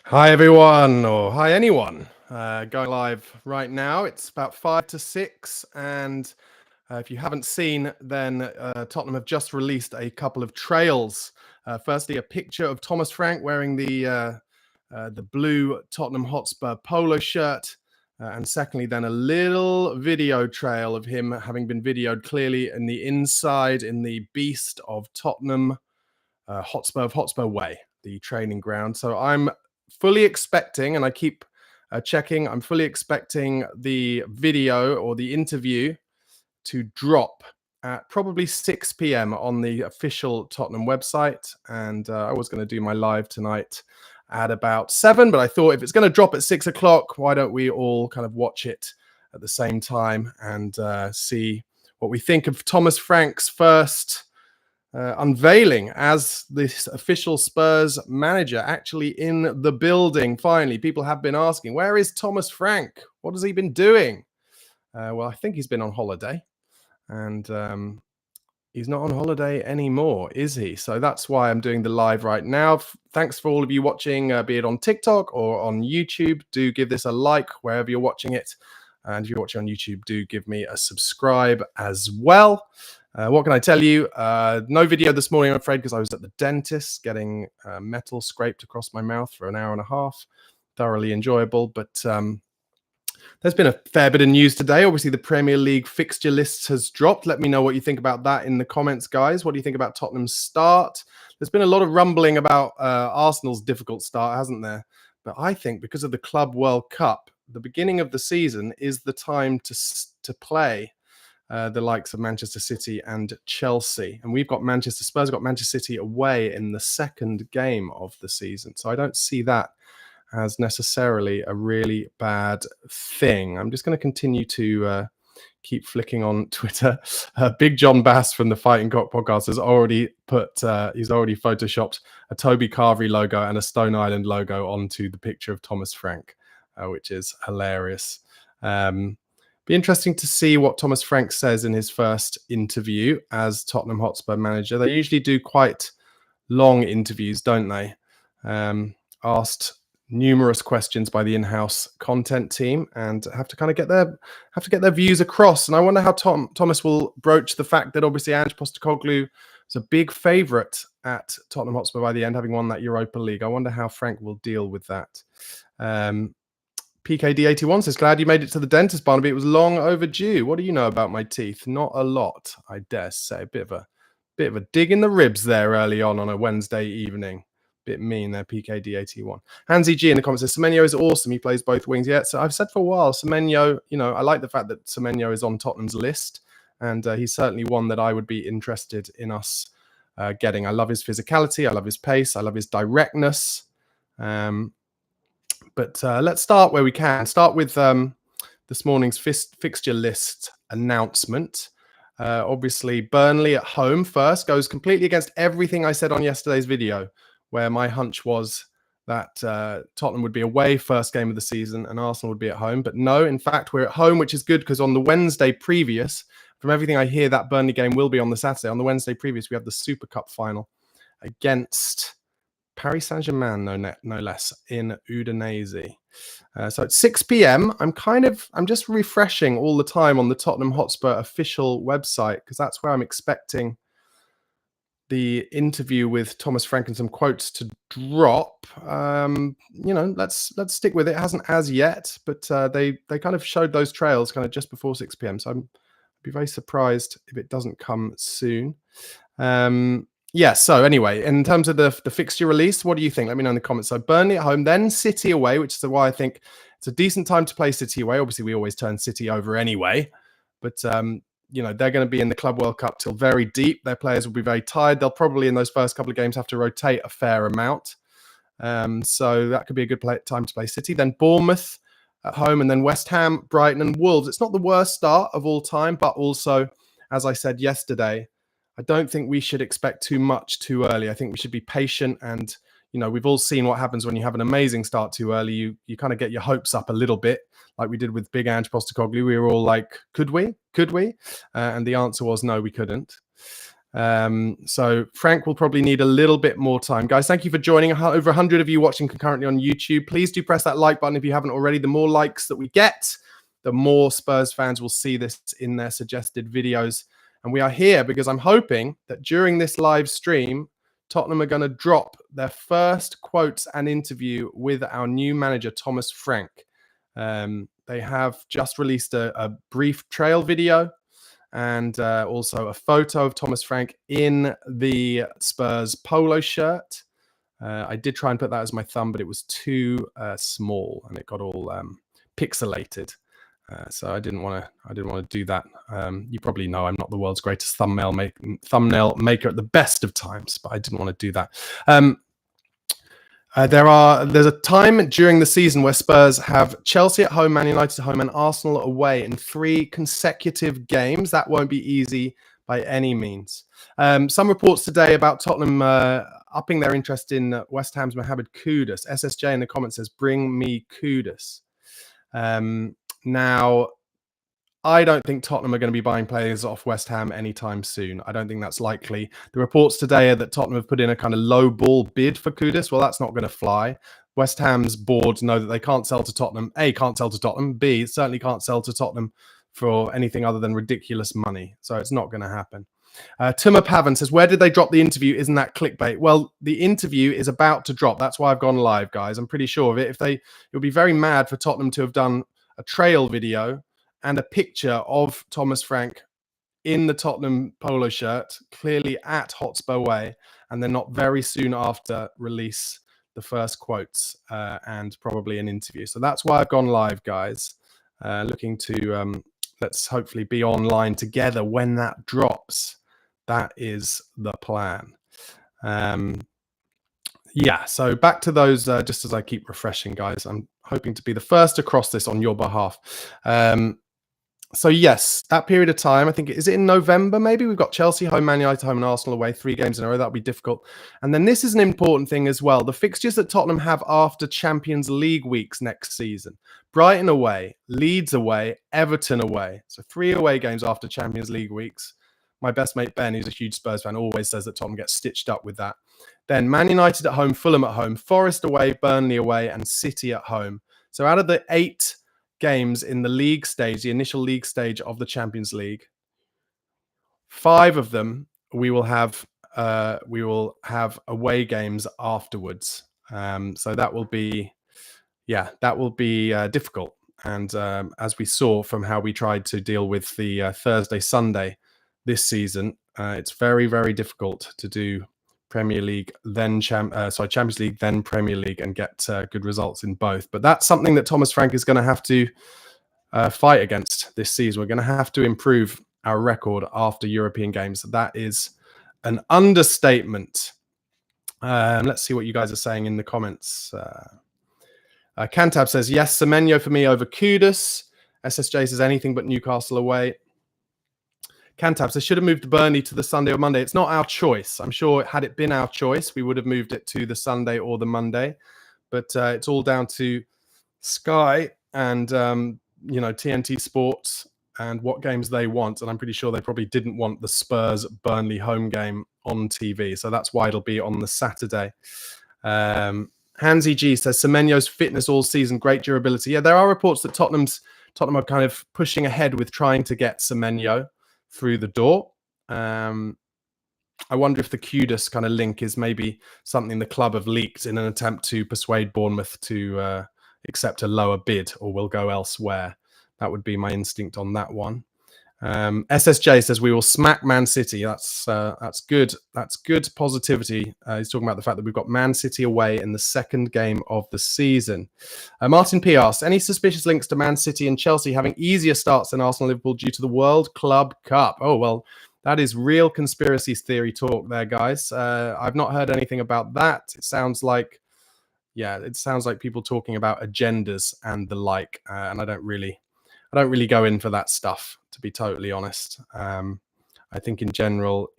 Hi, everyone, or hi, anyone. Going live right now. It's about 5 to 6. And if you haven't seen, then Tottenham have just released a couple of trails. Firstly, a picture of Thomas Frank wearing the blue Tottenham Hotspur polo shirt. And secondly, then a little video trail of him having been videoed clearly in the inside in the beast of Tottenham Hotspur Way, the training ground. So I'm fully expecting, and I keep checking, I'm fully expecting the video or the interview to drop at probably 6 p.m. on the official Tottenham website. And I was going to do my live tonight at about 7, but I thought if it's going to drop at 6 o'clock, why don't we all kind of watch it at the same time and see what we think of Thomas Frank's first unveiling as this official Spurs manager, actually in the building. Finally, people have been asking, where is Thomas Frank? What has he been doing? Well, I think he's been on holiday, and he's not on holiday anymore, is he? So that's why I'm doing the live right now. Thanks for all of you watching, be it on TikTok or on YouTube. Do give this a like wherever you're watching it. And if you're watching on YouTube, do give me a subscribe as well. What can I tell you? No video this morning, I'm afraid, because I was at the dentist getting metal scraped across my mouth for an hour and a half. Thoroughly enjoyable, but there's been a fair bit of news today. Obviously, the Premier League fixture list has dropped. Let me know what you think about that in the comments, guys. What do you think about Tottenham's start? There's been a lot of rumbling about Arsenal's difficult start, hasn't there? But I think because of the Club World Cup, the beginning of the season is the time to play the likes of Manchester City and Chelsea. And we've got Spurs got Manchester City away in the second game of the season. So I don't see that as necessarily a really bad thing. I'm just going to continue to keep flicking on Twitter. Big John Bass from the Fighting Cock podcast has already he's already photoshopped a Toby Carvery logo and a Stone Island logo onto the picture of Thomas Frank, which is hilarious. Be interesting to see what Thomas Frank says in his first interview as Tottenham Hotspur manager. They usually do quite long interviews, don't they? Asked numerous questions by the in-house content team and have to kind of get their views across. And I wonder how Thomas will broach the fact that obviously Ange Postecoglou is a big favourite at Tottenham Hotspur by the end, having won that Europa League. I wonder how Frank will deal with that. PKD81 says, glad you made it to the dentist, Barnaby. It was long overdue. What do you know about my teeth? Not a lot, I dare say. A bit of a dig in the ribs there early on a Wednesday evening. Bit mean there, PKD81. Hansi G in the comments says, Semenyo is awesome. He plays both wings. Yeah, so I've said for a while, Semenyo, I like the fact that Semenyo is on Tottenham's list. And he's certainly one that I would be interested in us getting. I love his physicality. I love his pace. I love his directness. But let's start where we can. Start with this morning's fixture list announcement. Obviously, Burnley at home first goes completely against everything I said on yesterday's video, where my hunch was that Tottenham would be away first game of the season and Arsenal would be at home. But no, in fact, we're at home, which is good because on the Wednesday previous, from everything I hear, that Burnley game will be on the Saturday. On the Wednesday previous, we have the Super Cup final against Paris Saint-Germain, no less, in Udinese. So at 6 p.m., I'm just refreshing all the time on the Tottenham Hotspur official website because that's where I'm expecting the interview with Thomas Frank and some quotes to drop. Let's stick with it. It hasn't as yet, but they kind of showed those trails kind of just before 6 p.m. So I'd be very surprised if it doesn't come soon. So anyway, in terms of the fixture release, what do you think? Let me know in the comments. So Burnley at home, then City away, which is why I think it's a decent time to play City away. Obviously, we always turn City over anyway. But, they're going to be in the Club World Cup till very deep. Their players will be very tired. They'll probably, in those first couple of games, have to rotate a fair amount. So that could be a good time to play City. Then Bournemouth at home, and then West Ham, Brighton, and Wolves. It's not the worst start of all time, but also, as I said yesterday, I don't think we should expect too much too early. I think we should be patient. And, we've all seen what happens when you have an amazing start too early. You kind of get your hopes up a little bit, like we did with Big Ange Postecoglou. We were all like, could we? And the answer was no, we couldn't. So Frank will probably need a little bit more time. Guys, thank you for joining. Over 100 of you watching concurrently on YouTube. Please do press that like button if you haven't already. The more likes that we get, the more Spurs fans will see this in their suggested videos. And we are here because I'm hoping that during this live stream, Tottenham are going to drop their first quotes and interview with our new manager, Thomas Frank. They have just released a brief trail video and also a photo of Thomas Frank in the Spurs polo shirt. I did try and put that as my thumb, but it was too small and it got all pixelated. So I didn't want to do that. You probably know I'm not the world's greatest thumbnail maker at the best of times, but I didn't want to do that. There's a time during the season where Spurs have Chelsea at home, Man United at home, and Arsenal away in 3 consecutive games. That won't be easy by any means. Some reports today about Tottenham upping their interest in West Ham's Mohamed Kudus. SSJ in the comments says, "Bring me Kudus." Now, I don't think Tottenham are going to be buying players off West Ham anytime soon. I don't think that's likely. The reports today are that Tottenham have put in a kind of low ball bid for Kudus. Well, that's not going to fly. West Ham's board know that they can't sell to Tottenham. A, can't sell to Tottenham. B, certainly can't sell to Tottenham for anything other than ridiculous money. So it's not going to happen. Tuma Pavan says, "Where did they drop the interview? Isn't that clickbait?" Well, the interview is about to drop. That's why I've gone live, guys. I'm pretty sure of it. It would be very mad for Tottenham to have done a trail video and a picture of Thomas Frank in the Tottenham polo shirt, clearly at Hotspur Way, and then not very soon after release the first quotes and probably an interview. So that's why I've gone live, guys. Looking to let's hopefully be online together when that drops. That is the plan. Yeah, so back to those, just as I keep refreshing, guys. I'm hoping to be the first to cross this on your behalf. So yes, that period of time, I think, is it in November maybe? We've got Chelsea home, Man United home and Arsenal away, 3 games in a row. That'll be difficult. And then this is an important thing as well. The fixtures that Tottenham have after Champions League weeks next season. Brighton away, Leeds away, Everton away. So 3 away games after Champions League weeks. My best mate Ben, who's a huge Spurs fan, always says that Tottenham gets stitched up with that. Then Man United at home, Fulham at home, Forest away, Burnley away, and City at home. So out of the 8 games in the league stage, the initial league stage of the Champions League, 5 of them we will have away games afterwards. So that will be difficult. And as we saw from how we tried to deal with the Thursday Sunday this season, it's very, very difficult to do Premier League, then Champions League, then Premier League, and get good results in both. But that's something that Thomas Frank is going to have to fight against this season. We're going to have to improve our record after European games. That is an understatement. Let's see what you guys are saying in the comments. Cantab says, yes, Semenyo for me over Kudus. SSJ says anything but Newcastle away. Cantab says, should have moved Burnley to the Sunday or Monday. It's not our choice. I'm sure had it been our choice, we would have moved it to the Sunday or the Monday. But it's all down to Sky and TNT Sports and what games they want. And I'm pretty sure they probably didn't want the Spurs Burnley home game on TV. So that's why it'll be on the Saturday. Hansi G says, Semenyo's fitness all season, great durability. Yeah, there are reports that Tottenham are kind of pushing ahead with trying to get Semenyo through the door. I wonder if the Kudus kind of link is maybe something the club have leaked in an attempt to persuade Bournemouth to accept a lower bid or will go elsewhere. That would be my instinct on that one. SSJ says we will smack Man City. That's good. That's good positivity. He's talking about the fact that we've got Man City away in the second game of the season. Martin P asks, any suspicious links to Man City and Chelsea having easier starts than Arsenal Liverpool due to the World Club Cup? Oh, well, that is real conspiracy theory talk there, guys. I've not heard anything about that. It sounds like people talking about agendas and the like, and I don't really go in for that stuff, to be totally honest. I think in general,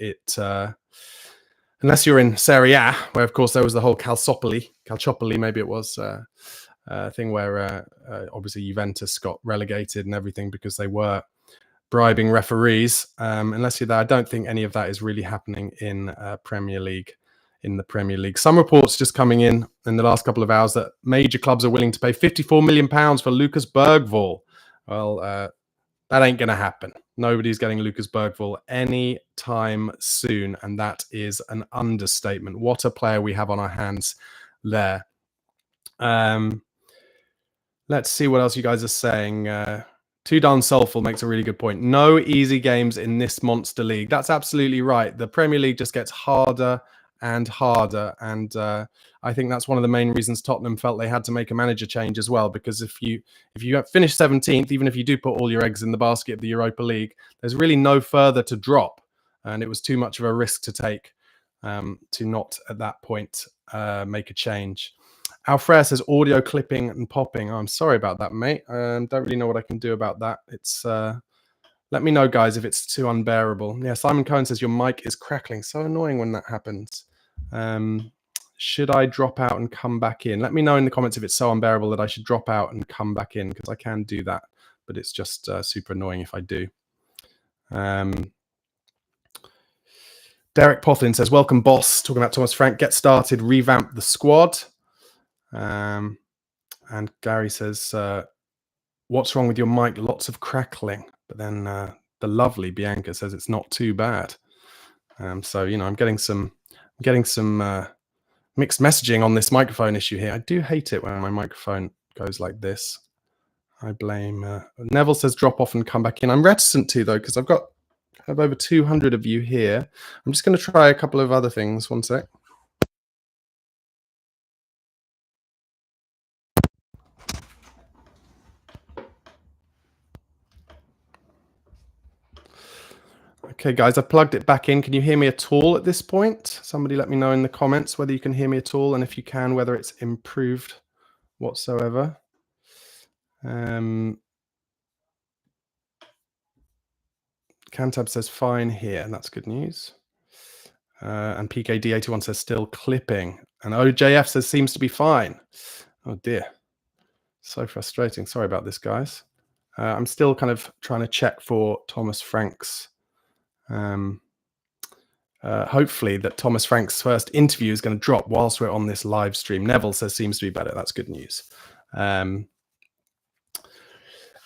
unless you're in Serie A, where of course there was the whole Calciopoli, maybe it was thing where obviously Juventus got relegated and everything because they were bribing referees. Unless you're there, I don't think any of that is really happening in Premier League. In the Premier League, some reports just coming in the last couple of hours that major clubs are willing to pay £54 million for Lucas Bergvall. Well, that ain't going to happen. Nobody's getting Lucas Bergvall any time soon, and that is an understatement. What a player we have on our hands there. Let's see what else you guys are saying. Too Darn Soulful makes a really good point. No easy games in this monster league. That's absolutely right. The Premier League just gets harder and harder, and I think that's one of the main reasons Tottenham felt they had to make a manager change as well, because if you finish 17th, even if you do put all your eggs in the basket of the Europa League, there's really no further to drop, and it was too much of a risk to take to not at that point make a change. Alfred says audio clipping and popping. Oh, I'm sorry about that, mate. Don't really know what I can do about that. It's let me know, guys, if it's too unbearable. Yeah, Simon Cohen says your mic is crackling. So annoying when that happens. Should I drop out and come back in? Let me know in the comments if it's so unbearable that I should drop out and come back in, because I can do that, but it's just super annoying if I do. Derek Pothlin says, welcome, boss. Talking about Thomas Frank. Get started, revamp the squad. And Gary says, what's wrong with your mic? Lots of crackling. But then the lovely Bianca says it's not too bad. So, you know, I'm getting some mixed messaging on this microphone issue here. I do hate it when my microphone goes like this. I blame Neville says drop off and come back in. I'm reticent to, though, because I have over 200 of you here. I'm just going to try a couple of other things. One sec. Okay, guys, I've plugged it back in. Can you hear me at all at this point? Somebody let me know in the comments whether you can hear me at all, and if you can, whether it's improved whatsoever. Cantab says fine here, and that's good news. And PKD81 says still clipping. And OJF says seems to be fine. Oh, dear. So frustrating. Sorry about this, guys. I'm still kind of trying to check for Thomas Frank's hopefully that Thomas Frank's first interview is going to drop whilst we're on this live stream. Neville says seems to be better. That's good news.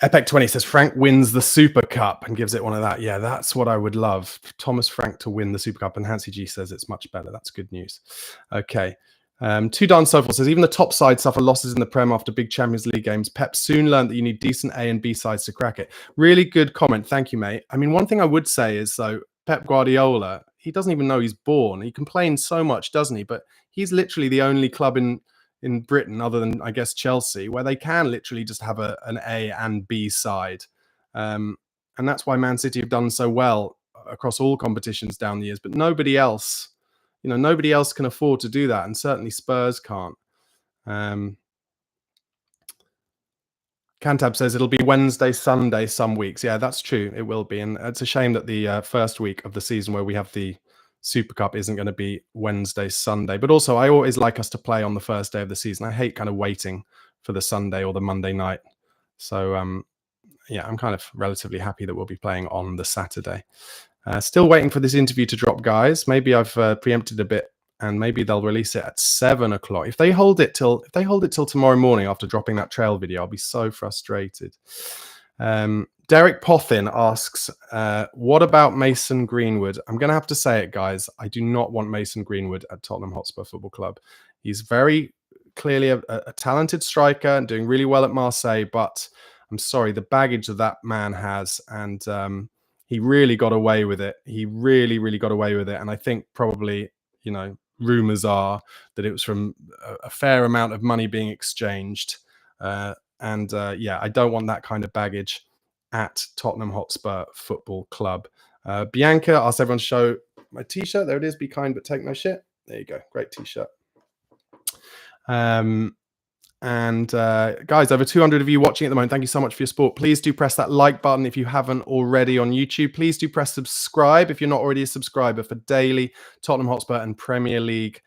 Epic20 says Frank wins the Super Cup and gives it one of that. Yeah, that's what I would love. Thomas Frank to win the Super Cup. And Hansi G says it's much better. That's good news. Okay. Too Darn Soulful says even the top side suffer losses in the Prem after big Champions League games. Pep soon learned that you need decent A and B sides to crack it. Really good comment. Thank you, mate. I mean, one thing I would say is, though, Pep Guardiola, he doesn't even know he's born. He complains so much, doesn't he? But he's literally the only club in Britain, other than, I guess, Chelsea, where they can literally just have an A and B side. And that's why Man City have done so well across all competitions down the years. But nobody else, you know, nobody else can afford to do that. And certainly Spurs can't. Cantab says it'll be Wednesday, Sunday some weeks. Yeah, that's true. It will be. And it's a shame that the first week of the season where we have the Super Cup isn't going to be Wednesday, Sunday. But also, I always like us to play on the first day of the season. I hate kind of waiting for the Sunday or the Monday night. So, yeah, I'm kind of relatively happy that we'll be playing on the Saturday. Still waiting for this interview to drop, guys. Maybe I've preempted a bit, and maybe they'll release it at 7 o'clock. If they hold it till tomorrow morning after dropping that trail video, I'll be so frustrated. Derek Pothin asks, what about Mason Greenwood? I'm going to have to say it, guys. I do not want Mason Greenwood at Tottenham Hotspur Football Club. He's very clearly a talented striker and doing really well at Marseille, but I'm sorry, the baggage that that man has, and he really got away with it. He really, really got away with it. And I think probably, you know, rumors are that it was from a fair amount of money being exchanged. Yeah, I don't want that kind of baggage at Tottenham Hotspur Football Club. Bianca asked everyone to show my t-shirt. There it is. Be kind, but take no shit. There you go. Great t-shirt. Guys, over 200 of you watching at the moment. Thank you so much for your support. Please do press that like button if you haven't already on YouTube. Please do press subscribe if you're not already a subscriber for daily Tottenham Hotspur and Premier League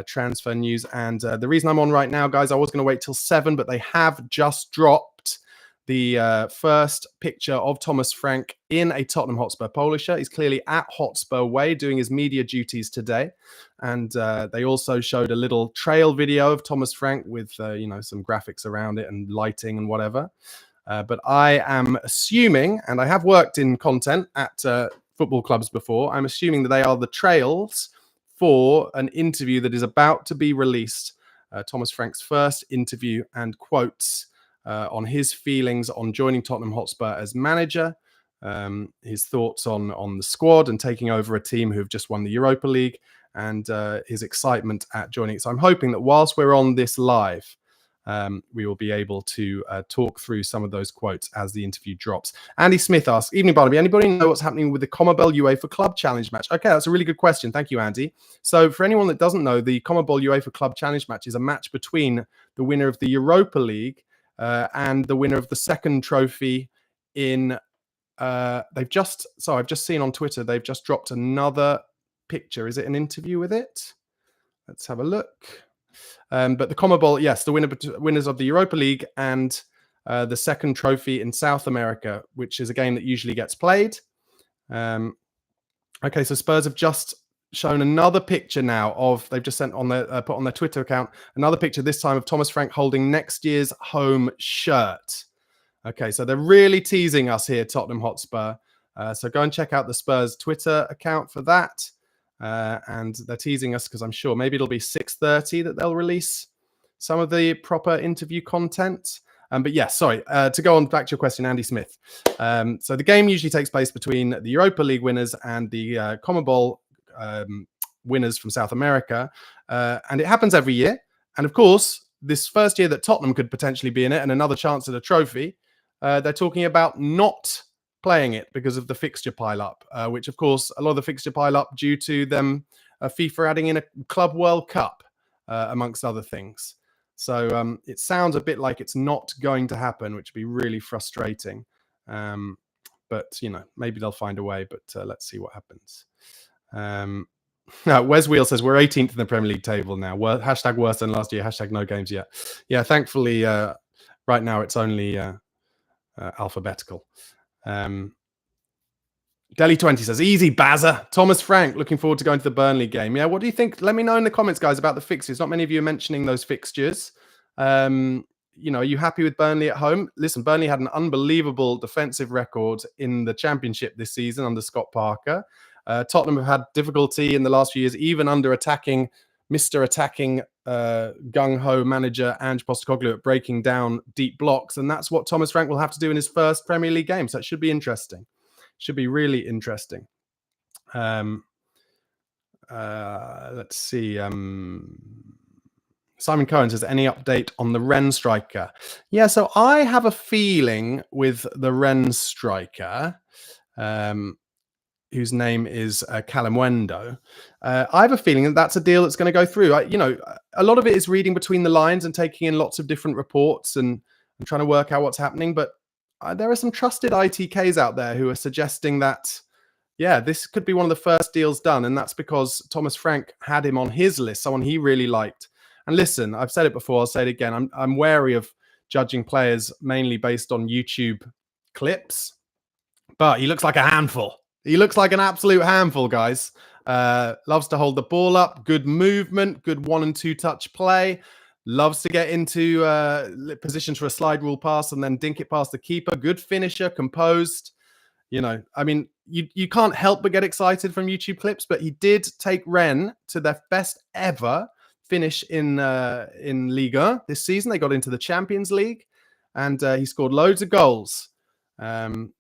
transfer news. And the reason I'm on right now, guys, I was going to wait till 7, but they have just dropped the first picture of Thomas Frank in a Tottenham Hotspur polo shirt. He's clearly at Hotspur Way doing his media duties today. And they also showed a little trail video of Thomas Frank with, some graphics around it and lighting and whatever. But I am assuming, and I have worked in content at football clubs before, I'm assuming that they are the trails for an interview that is about to be released. Thomas Frank's first interview and quotes on his feelings on joining Tottenham Hotspur as manager, his thoughts on the squad and taking over a team who have just won the Europa League, and his excitement at joining it. So I'm hoping that whilst we're on this live, we will be able to talk through some of those quotes as the interview drops. Andy Smith asks, evening Barnaby, anybody know what's happening with the CONMEBOL UEFA Club Challenge match? Okay, that's a really good question. Thank you, Andy. So for anyone that doesn't know, the CONMEBOL UEFA Club Challenge match is a match between the winner of the Europa League and the winner of the second trophy in... I've just seen on Twitter, they've just dropped another picture. Is it an interview with it? Let's have a look. But the CONMEBOL, yes, the winners of the Europa League and the second trophy in South America, which is a game that usually gets played. Okay, so Spurs have just shown another picture now of, they've just sent on their put on their Twitter account, another picture this time of Thomas Frank holding next year's home shirt. Okay, so they're really teasing us here, Tottenham Hotspur. So go and check out the Spurs Twitter account for that. And they're teasing us because I'm sure maybe it'll be 6:30 that they'll release some of the proper interview content. But yes, sorry, to go on back to your question, Andy Smith. So the game usually takes place between the Europa League winners and the CONMEBOL winners from South America. And it happens every year. And of course, this first year that Tottenham could potentially be in it and another chance at a trophy, they're talking about not playing it because of the fixture pile-up, which, of course, a lot of the fixture pile-up due to them FIFA adding in a Club World Cup, amongst other things. So it sounds a bit like it's not going to happen, which would be really frustrating. But, maybe they'll find a way, but let's see what happens. Wes Wheel says, we're 18th in the Premier League table now. Hashtag worse than last year. Hashtag no games yet. Yeah, thankfully, right now it's only alphabetical. Daily 20 says, easy Bazza. Thomas Frank, looking forward to going to the Burnley game. Yeah, what do you think? Let me know in the comments, guys, about the fixtures. Not many of you are mentioning those fixtures. Are you happy with Burnley at home? Listen, Burnley had an unbelievable defensive record in the Championship this season under Scott Parker. Tottenham have had difficulty in the last few years, even under Mr. Attacking gung-ho manager Ange Postecoglou at breaking down deep blocks. And that's what Thomas Frank will have to do in his first Premier League game. So it should be interesting. Should be really interesting. Let's see. Simon Cohen says, any update on the Rennes striker? Yeah, so I have a feeling with the Rennes striker, whose name is Callum Wendo. I have a feeling that that's a deal that's going to go through. A lot of it is reading between the lines and taking in lots of different reports and trying to work out what's happening. But there are some trusted ITKs out there who are suggesting that, yeah, this could be one of the first deals done. And that's because Thomas Frank had him on his list, someone he really liked. And listen, I've said it before, I'll say it again. I'm wary of judging players mainly based on YouTube clips, but he looks like a handful. He looks like an absolute handful, guys. Loves to hold the ball up, good movement, good 1 and 2 touch play. Loves to get into positions for a slide rule pass and then dink it past the keeper. Good finisher, composed. You can't help but get excited from YouTube clips, but he did take Rennes to their best ever finish in Ligue 1 this season. They got into the Champions League and he scored loads of goals.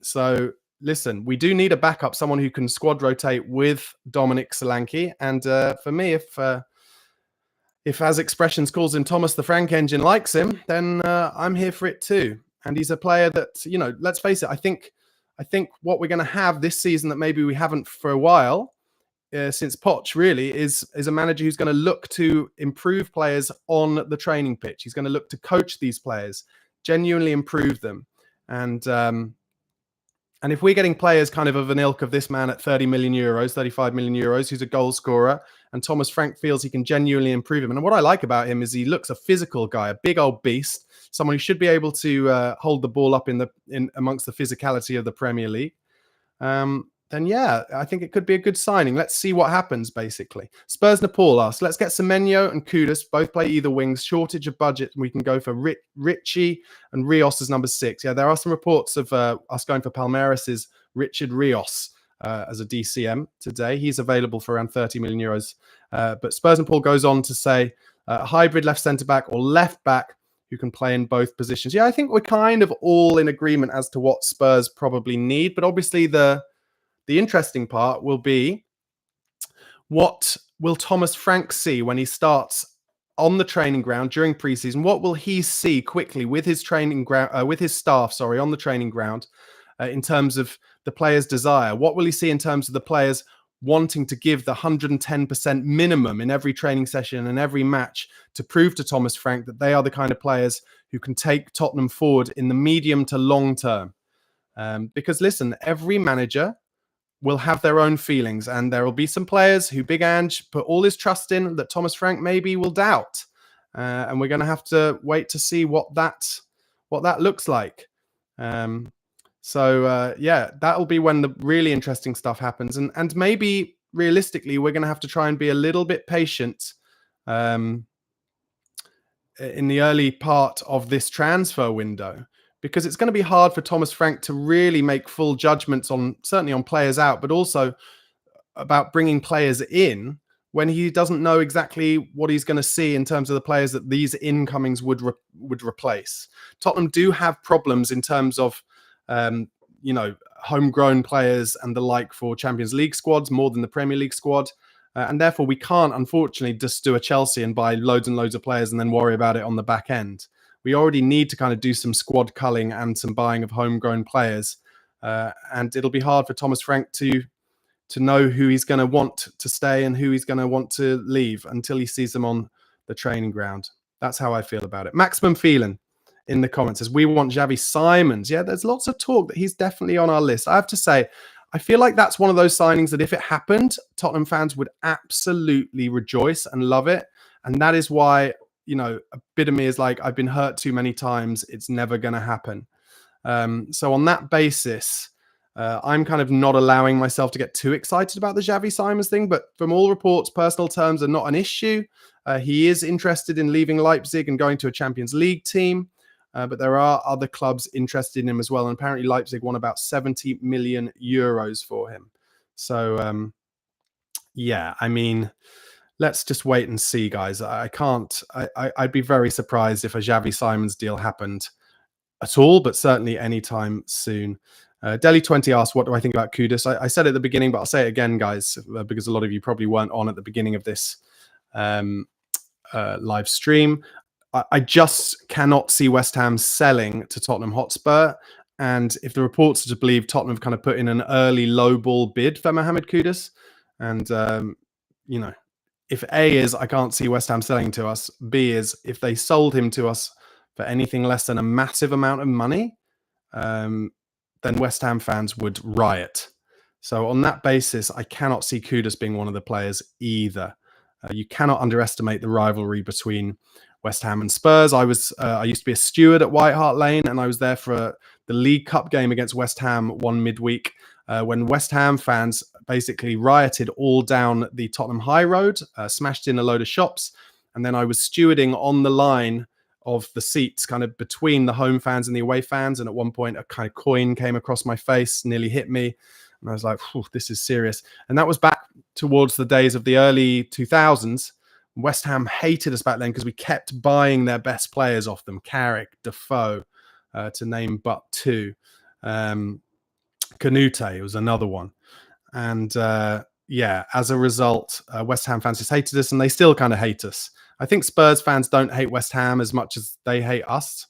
So listen, we do need a backup, someone who can squad rotate with Dominic Solanke. And for me, if as expressions calls him Thomas the Frank Engine likes him, then I'm here for it too. And he's a player that, let's face it, I think what we're going to have this season that maybe we haven't for a while, since Poch really, is a manager who's going to look to improve players on the training pitch. He's going to look to coach these players, genuinely improve them. And And if we're getting players kind of an ilk of this man at 30 million euros, 35 million euros, who's a goal scorer, and Thomas Frank feels he can genuinely improve him. And what I like about him is he looks a physical guy, a big old beast, someone who should be able to hold the ball up in amongst the physicality of the Premier League. Then yeah, I think it could be a good signing. Let's see what happens, basically. Spurs Nepal asks, let's get Semenyo and Kudus, both play either wings, shortage of budget, and we can go for Richie and Rios as number 6. Yeah, there are some reports of us going for Palmeiras' Richard Rios as a DCM today. He's available for around 30 million euros. But Spurs Nepal goes on to say a hybrid left centre-back or left-back who can play in both positions. Yeah, I think we're kind of all in agreement as to what Spurs probably need, but obviously the interesting part will be, what will Thomas Frank see when he starts on the training ground during preseason? What will he see quickly with his with his staff, on the training ground, in terms of the players' desire? What will he see in terms of the players wanting to give the 110% minimum in every training session and every match to prove to Thomas Frank that they are the kind of players who can take Tottenham forward in the medium to long term? Because listen, every manager will have their own feelings, and there will be some players who Big Ange put all his trust in that Thomas Frank maybe will doubt, and we're going to have to wait to see what that looks like. Yeah, that'll be when the really interesting stuff happens, and maybe realistically we're going to have to try and be a little bit patient in the early part of this transfer window, because it's going to be hard for Thomas Frank to really make full judgments certainly on players out, but also about bringing players in when he doesn't know exactly what he's going to see in terms of the players that these incomings would replace. Tottenham do have problems in terms of, homegrown players and the like for Champions League squads more than the Premier League squad. And therefore, we can't, unfortunately, just do a Chelsea and buy loads and loads of players and then worry about it on the back end. We already need to kind of do some squad culling and some buying of homegrown players. And it'll be hard for Thomas Frank to know who he's going to want to stay and who he's going to want to leave until he sees them on the training ground. That's how I feel about it. Maximum Feeling in the comments says, we want Xavi Simons. Yeah, there's lots of talk that he's definitely on our list. I have to say, I feel like that's one of those signings that if it happened, Tottenham fans would absolutely rejoice and love it. And that is why, a bit of me is like, I've been hurt too many times. It's never going to happen. So on that basis, I'm kind of not allowing myself to get too excited about the Xavi Simons thing. But from all reports, personal terms are not an issue. He is interested in leaving Leipzig and going to a Champions League team. But there are other clubs interested in him as well. And apparently Leipzig won about 70 million euros for him. So, yeah, I mean, let's just wait and see, guys. I'd be very surprised if a Xavi Simons deal happened at all, but certainly anytime soon. Daily 20 asks, what do I think about Kudus? I said it at the beginning, but I'll say it again, guys, because a lot of you probably weren't on at the beginning of this live stream. I just cannot see West Ham selling to Tottenham Hotspur. And if the reports are to believe, Tottenham have kind of put in an early low ball bid for Mohamed Kudus. And, if A is, I can't see West Ham selling to us. B is, if they sold him to us for anything less than a massive amount of money, then West Ham fans would riot. So on that basis, I cannot see Kudus being one of the players either. You cannot underestimate the rivalry between West Ham and Spurs. I used to be a steward at White Hart Lane, and I was there for the League Cup game against West Ham one midweek when West Ham fans basically rioted all down the Tottenham High Road, smashed in a load of shops, and then I was stewarding on the line of the seats kind of between the home fans and the away fans, and at one point a kind of coin came across my face, nearly hit me, and I was like, this is serious. And that was back towards the days of the early 2000s. West Ham hated us back then because we kept buying their best players off them. Carrick, Defoe, to name but two. Canute was another one. And as a result, West Ham fans just hated us, and they still kind of hate us. I think Spurs fans don't hate West Ham as much as they hate us,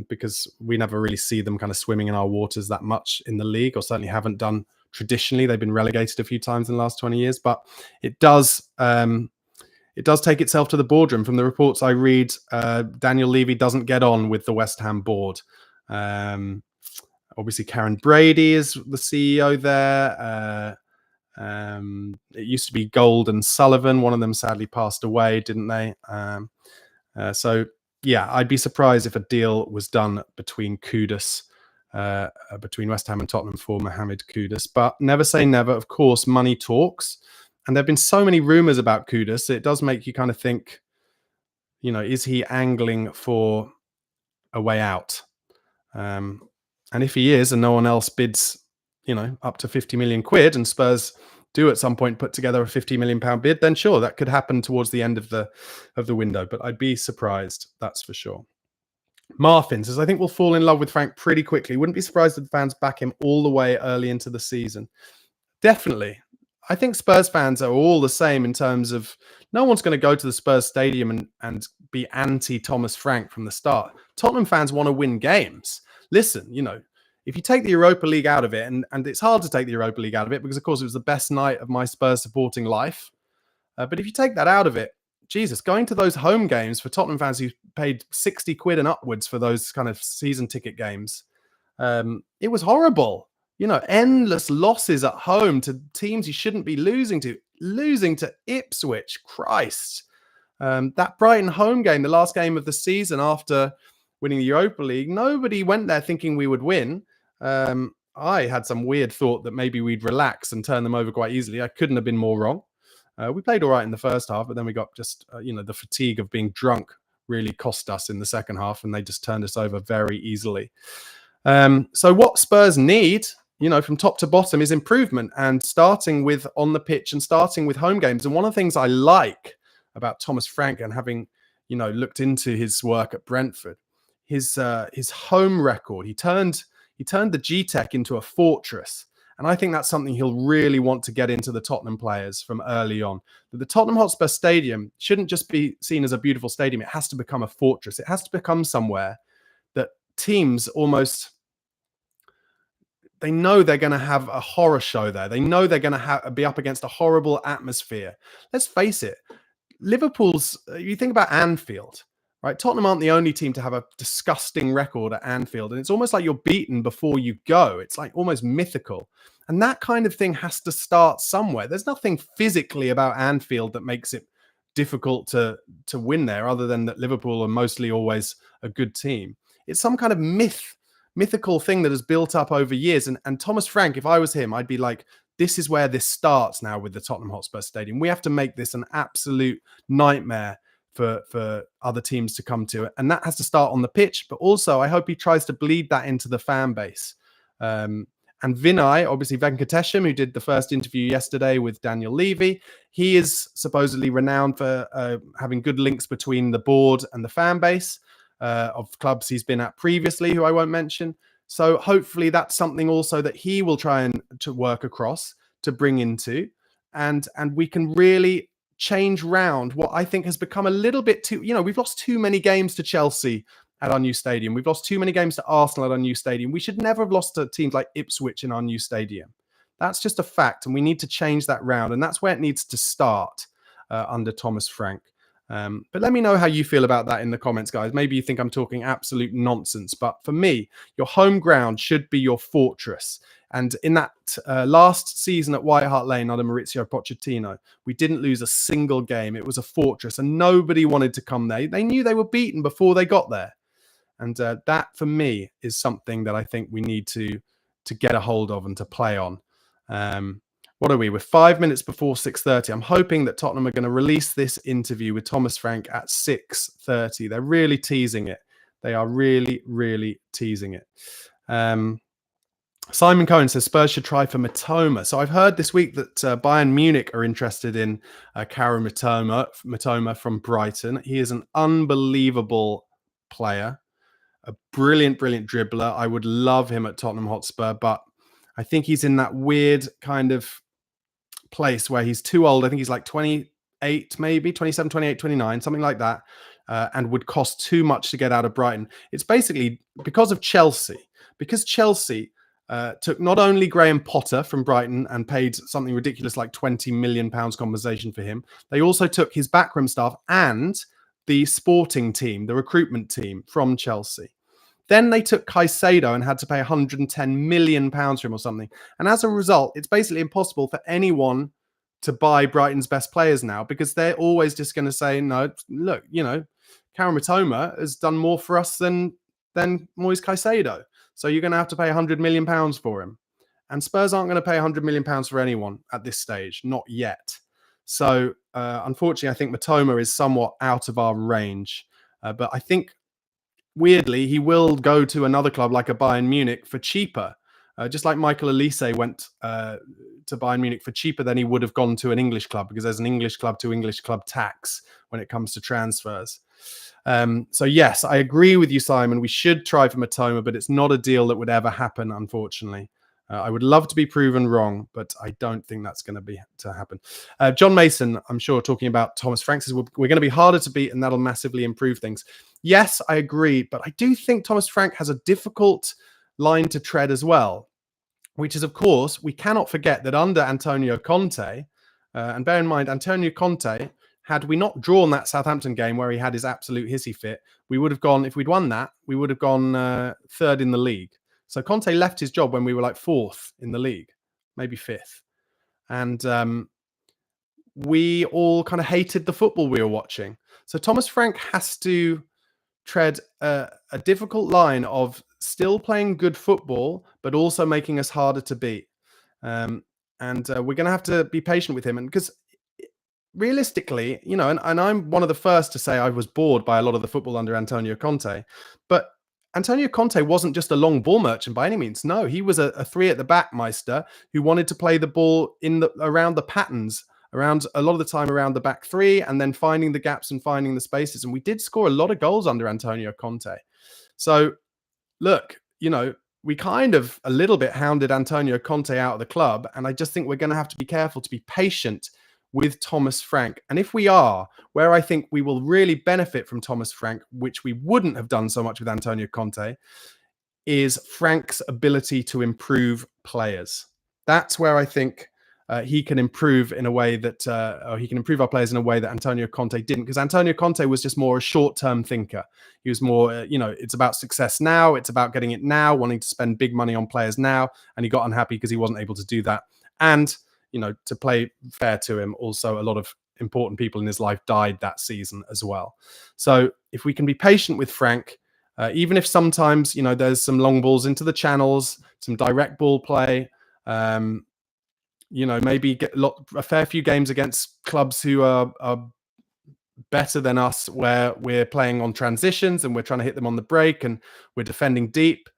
because we never really see them kind of swimming in our waters that much in the league, or certainly haven't done traditionally. They've been relegated a few times in the last 20 years, but it does take itself to the boardroom. From the reports I read, Daniel Levy doesn't get on with the West Ham board. Obviously, Karen Brady is the CEO there. It used to be Gold and Sullivan. One of them sadly passed away, didn't they? So yeah, I'd be surprised if a deal was done between Kudus, between West Ham and Tottenham for Mohamed Kudus. But never say never. Of course, money talks. And there have been so many rumours about Kudus. It does make you kind of think, is he angling for a way out? And if he is, and no one else bids, up to 50 million quid, and Spurs do at some point put together a 50 million pound bid, then sure, that could happen towards the end of the window. But I'd be surprised, that's for sure. Marfin says, I think we'll fall in love with Frank pretty quickly. Wouldn't be surprised if the fans back him all the way early into the season. Definitely. I think Spurs fans are all the same in terms of no one's going to go to the Spurs stadium and be anti Thomas Frank from the start. Tottenham fans want to win games. Listen, if you take the Europa League out of it, and it's hard to take the Europa League out of it because, of course, it was the best night of my Spurs supporting life. But if you take that out of it, Jesus, going to those home games for Tottenham fans who paid 60 quid and upwards for those kind of season ticket games, it was horrible. Endless losses at home to teams you shouldn't be losing to Ipswich. Christ. That Brighton home game, the last game of the season after winning the Europa League, nobody went there thinking we would win. I had some weird thought that maybe we'd relax and turn them over quite easily. I couldn't have been more wrong. We played all right in the first half, but then we got just, the fatigue of being drunk really cost us in the second half, and they just turned us over very easily. So what Spurs need, from top to bottom, is improvement, and starting with on the pitch and starting with home games. And one of the things I like about Thomas Frank, and having, looked into his work at Brentford, his home record, he turned the G-Tech into a fortress. And I think that's something he'll really want to get into the Tottenham players from early on. That the Tottenham Hotspur Stadium shouldn't just be seen as a beautiful stadium. It has to become a fortress. It has to become somewhere that teams almost, they know they're going to have a horror show there. They know they're going to be up against a horrible atmosphere. Let's face it, you think about Anfield, right? Tottenham aren't the only team to have a disgusting record at Anfield. And it's almost like you're beaten before you go. It's like almost mythical. And that kind of thing has to start somewhere. There's nothing physically about Anfield that makes it difficult to win there, other than that Liverpool are mostly always a good team. It's some kind of mythical thing that has built up over years. And Thomas Frank, if I was him, I'd be like, this is where this starts now with the Tottenham Hotspur Stadium. We have to make this an absolute nightmare for other teams to come to it. And that has to start on the pitch. But also, I hope he tries to bleed that into the fan base. And Vinay, obviously Venkatesham, who did the first interview yesterday with Daniel Levy, he is supposedly renowned for having good links between the board and the fan base of clubs he's been at previously, who I won't mention. So hopefully that's something also that he will try to work across, to bring into, and we can really change round what I think has become a little bit too, we've lost too many games to Chelsea at our new stadium. We've lost too many games to Arsenal at our new stadium. We should never have lost to teams like Ipswich in our new stadium. That's just a fact, and we need to change that round, and that's where it needs to start under Thomas Frank. But let me know how you feel about that in the comments, guys. Maybe you think I'm talking absolute nonsense, but for me, your home ground should be your fortress. And in that last season at White Hart Lane under Maurizio Pochettino, we didn't lose a single game. It was a fortress, and nobody wanted to come there. They knew they were beaten before they got there. And that, for me, is something that I think we need to get a hold of and to play on. What are we? We're 5 minutes before 6:30. I'm hoping that Tottenham are going to release this interview with Thomas Frank at 6:30. They're really teasing it. They are really, really teasing it. Simon Cohen says Spurs should try for Mitoma. So I've heard this week that Bayern Munich are interested in Kaoru Mitoma from Brighton. He is an unbelievable player, a brilliant, brilliant dribbler. I would love him at Tottenham Hotspur, but I think he's in that weird kind of place where he's too old. I think he's like 28, maybe 27, 28, 29, something like that, and would cost too much to get out of Brighton. It's basically because of Chelsea. Because Chelsea took not only Graham Potter from Brighton and paid something ridiculous like £20 million compensation for him, they also took his backroom staff and the sporting team, the recruitment team from Chelsea. Then they took Caicedo and had to pay 110 million pounds for him or something. And as a result, it's basically impossible for anyone to buy Brighton's best players now because they're always just going to say, no, look, Karen Matoma has done more for us than Moise Caicedo. So you're going to have to pay 100 million pounds for him. And Spurs aren't going to pay 100 million pounds for anyone at this stage, not yet. So unfortunately, I think Matoma is somewhat out of our range. But I think weirdly, he will go to another club like a Bayern Munich for cheaper. Just like Michael Elise went to Bayern Munich for cheaper than he would have gone to an English club because there's an English club to English club tax when it comes to transfers. So yes, I agree with you, Simon. We should try for Matoma, but it's not a deal that would ever happen, unfortunately. I would love to be proven wrong, but I don't think that's going to happen. John Mason, I'm sure, talking about Thomas Frank says we're going to be harder to beat, and that'll massively improve things. Yes, I agree, but I do think Thomas Frank has a difficult line to tread as well, which is, of course, we cannot forget that under Antonio Conte, and bear in mind, Antonio Conte, had we not drawn that Southampton game where he had his absolute hissy fit, we would have gone, if we'd won that, we would have gone third in the league. So Conte left his job when we were like fourth in the league, maybe fifth. And we all kind of hated the football we were watching. So Thomas Frank has to tread a difficult line of still playing good football, but also making us harder to beat. And we're going to have to be patient with him. And because realistically, and I'm one of the first to say I was bored by a lot of the football under Antonio Conte, but Antonio Conte wasn't just a long ball merchant by any means. No, he was a three at the back meister who wanted to play the ball around the patterns, around a lot of the time around the back three, and then finding the gaps and finding the spaces. And we did score a lot of goals under Antonio Conte. So look, we kind of a little bit hounded Antonio Conte out of the club. And I just think we're going to have to be careful to be patient with Thomas Frank. And if we are, where I think we will really benefit from Thomas Frank, which we wouldn't have done so much with Antonio Conte, is Frank's ability to improve players. That's where I think he can improve in a way that, or he can improve our players in a way that Antonio Conte didn't, because Antonio Conte was just more a short-term thinker. He was more, it's about success now, it's about getting it now, wanting to spend big money on players now, and he got unhappy because he wasn't able to do that. And, to play fair to him, also a lot of important people in his life died that season as well. So if we can be patient with Frank, even if sometimes, there's some long balls into the channels, some direct ball play, maybe get a fair few games against clubs who are better than us where we're playing on transitions and we're trying to hit them on the break and we're defending deep.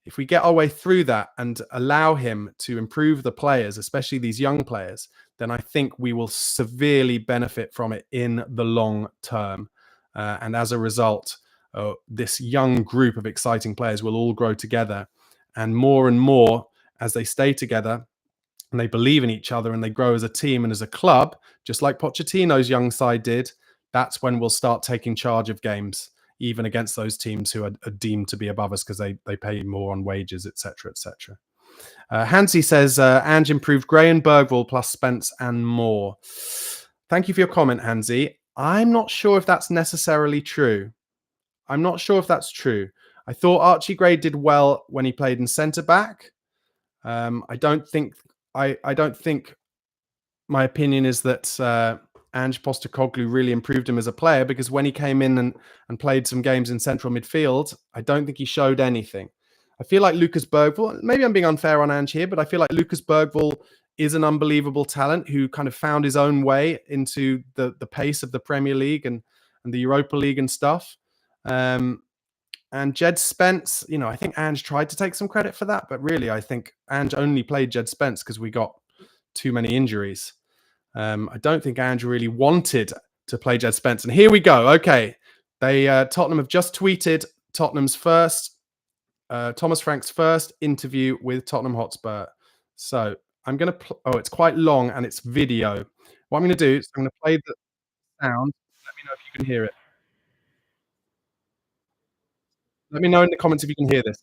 If we get our way through that and allow him to improve the players, especially these young players, then I think we will severely benefit from it in the long term. And as a result, this young group of exciting players will all grow together. And more, as they stay together, and they believe in each other and they grow as a team and as a club, just like Pochettino's young side did, that's when we'll start taking charge of games, even against those teams who are deemed to be above us because they pay more on wages, etc., etc. Hansi says, Ange improved Gray and Bergvall plus Spence and more. Thank you for your comment, Hansi. I'm not sure if that's necessarily true. I'm not sure if that's true. I thought Archie Gray did well when he played in centre back. I don't think my opinion is that Ange Postecoglou really improved him as a player, because when he came in and played some games in central midfield, I don't think he showed anything. I feel like Lucas Bergvall, maybe I'm being unfair on Ange here, but I feel like Lucas Bergvall is an unbelievable talent who kind of found his own way into the pace of the Premier League and the Europa League and stuff. And Jed Spence, I think Ange tried to take some credit for that, but really I think Ange only played Jed Spence because we got too many injuries. I don't think Ange really wanted to play Jed Spence. And here we go. Okay. Tottenham have just tweeted Tottenham's Thomas Frank's first interview with Tottenham Hotspur. So I'm going to, it's quite long and it's video. What I'm going to do is I'm going to play the sound. Let me know if you can hear it. Let me know in the comments if you can hear this.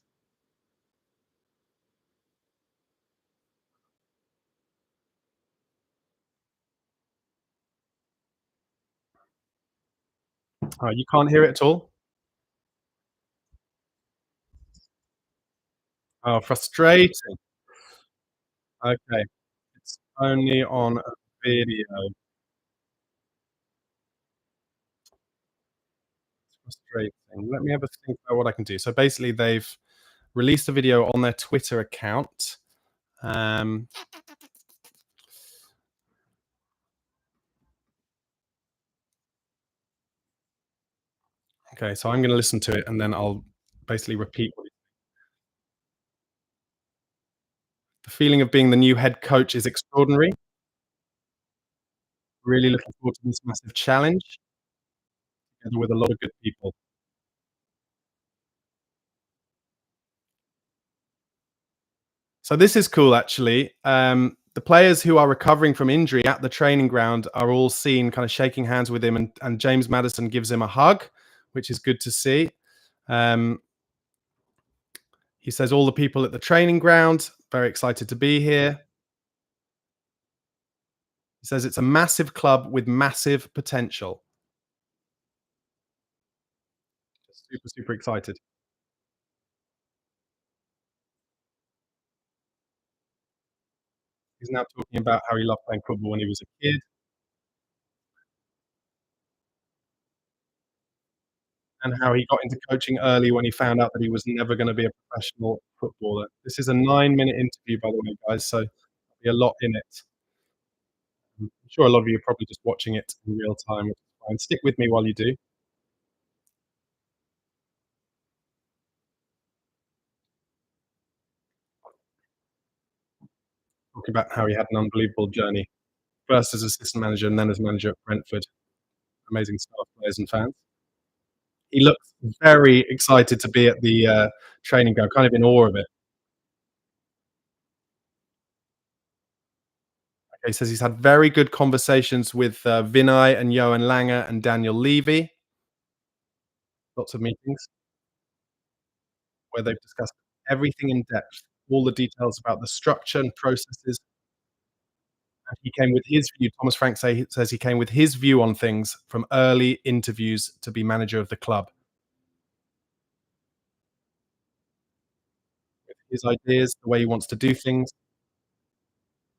You can't hear it at all? Oh, frustrating. Okay, it's only on a video. Frustrating. Let me have a think about what I can do. So basically, they've released a video on their Twitter account. Um, okay, so I'm going to listen to it and then I'll basically repeat what the feeling of being the new head coach is extraordinary. Really looking forward to this massive challenge together with a lot of good people. So this is cool, actually. The players who are recovering from injury at the training ground are all seen kind of shaking hands with him, and James Maddison gives him a hug, which is good to see. Um, he says all the people at the training ground very excited to be here. He says it's a massive club with massive potential. Super, super excited. He's now talking about how he loved playing football when he was a kid and how he got into coaching early when he found out that he was never going to be a professional footballer. This is a 9-minute interview, by the way, guys. So there'll be a lot in it. I'm sure a lot of you are probably just watching it in real time, which is fine. Stick with me while you do. Talking about how he had an unbelievable journey, first as assistant manager and then as manager at Brentford. Amazing staff, players, and fans. He looks very excited to be at the training ground, kind of in awe of it. He says he's had very good conversations with Vinay and Johan Langer and Daniel Levy. Lots of meetings where they've discussed everything in depth, all the details about the structure and processes. And he came with his view. Thomas Frank says he came with his view on things from early interviews to be manager of the club. His ideas, the way he wants to do things,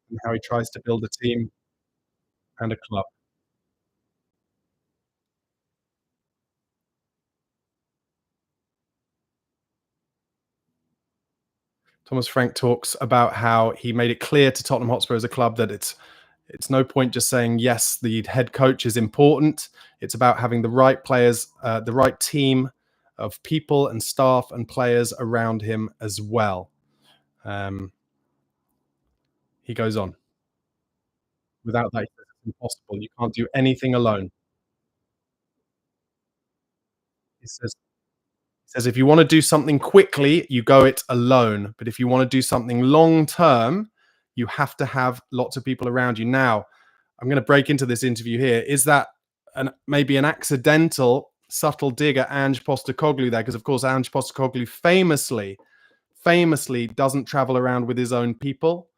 and how he tries to build a team and a club. Thomas Frank talks about how he made it clear to Tottenham Hotspur as a club that it's no point just saying yes, the head coach is important. It's about having the right players, the right team of people and staff and players around him as well. Um, he goes on. Without that, it's impossible. You can't do anything alone. He says, if you want to do something quickly, you go it alone. But if you want to do something long term, you have to have lots of people around you. Now, I'm going to break into this interview here. Is that maybe an accidental, subtle dig at Ange Postecoglou there? Because of course, Ange Postecoglou famously doesn't travel around with his own people.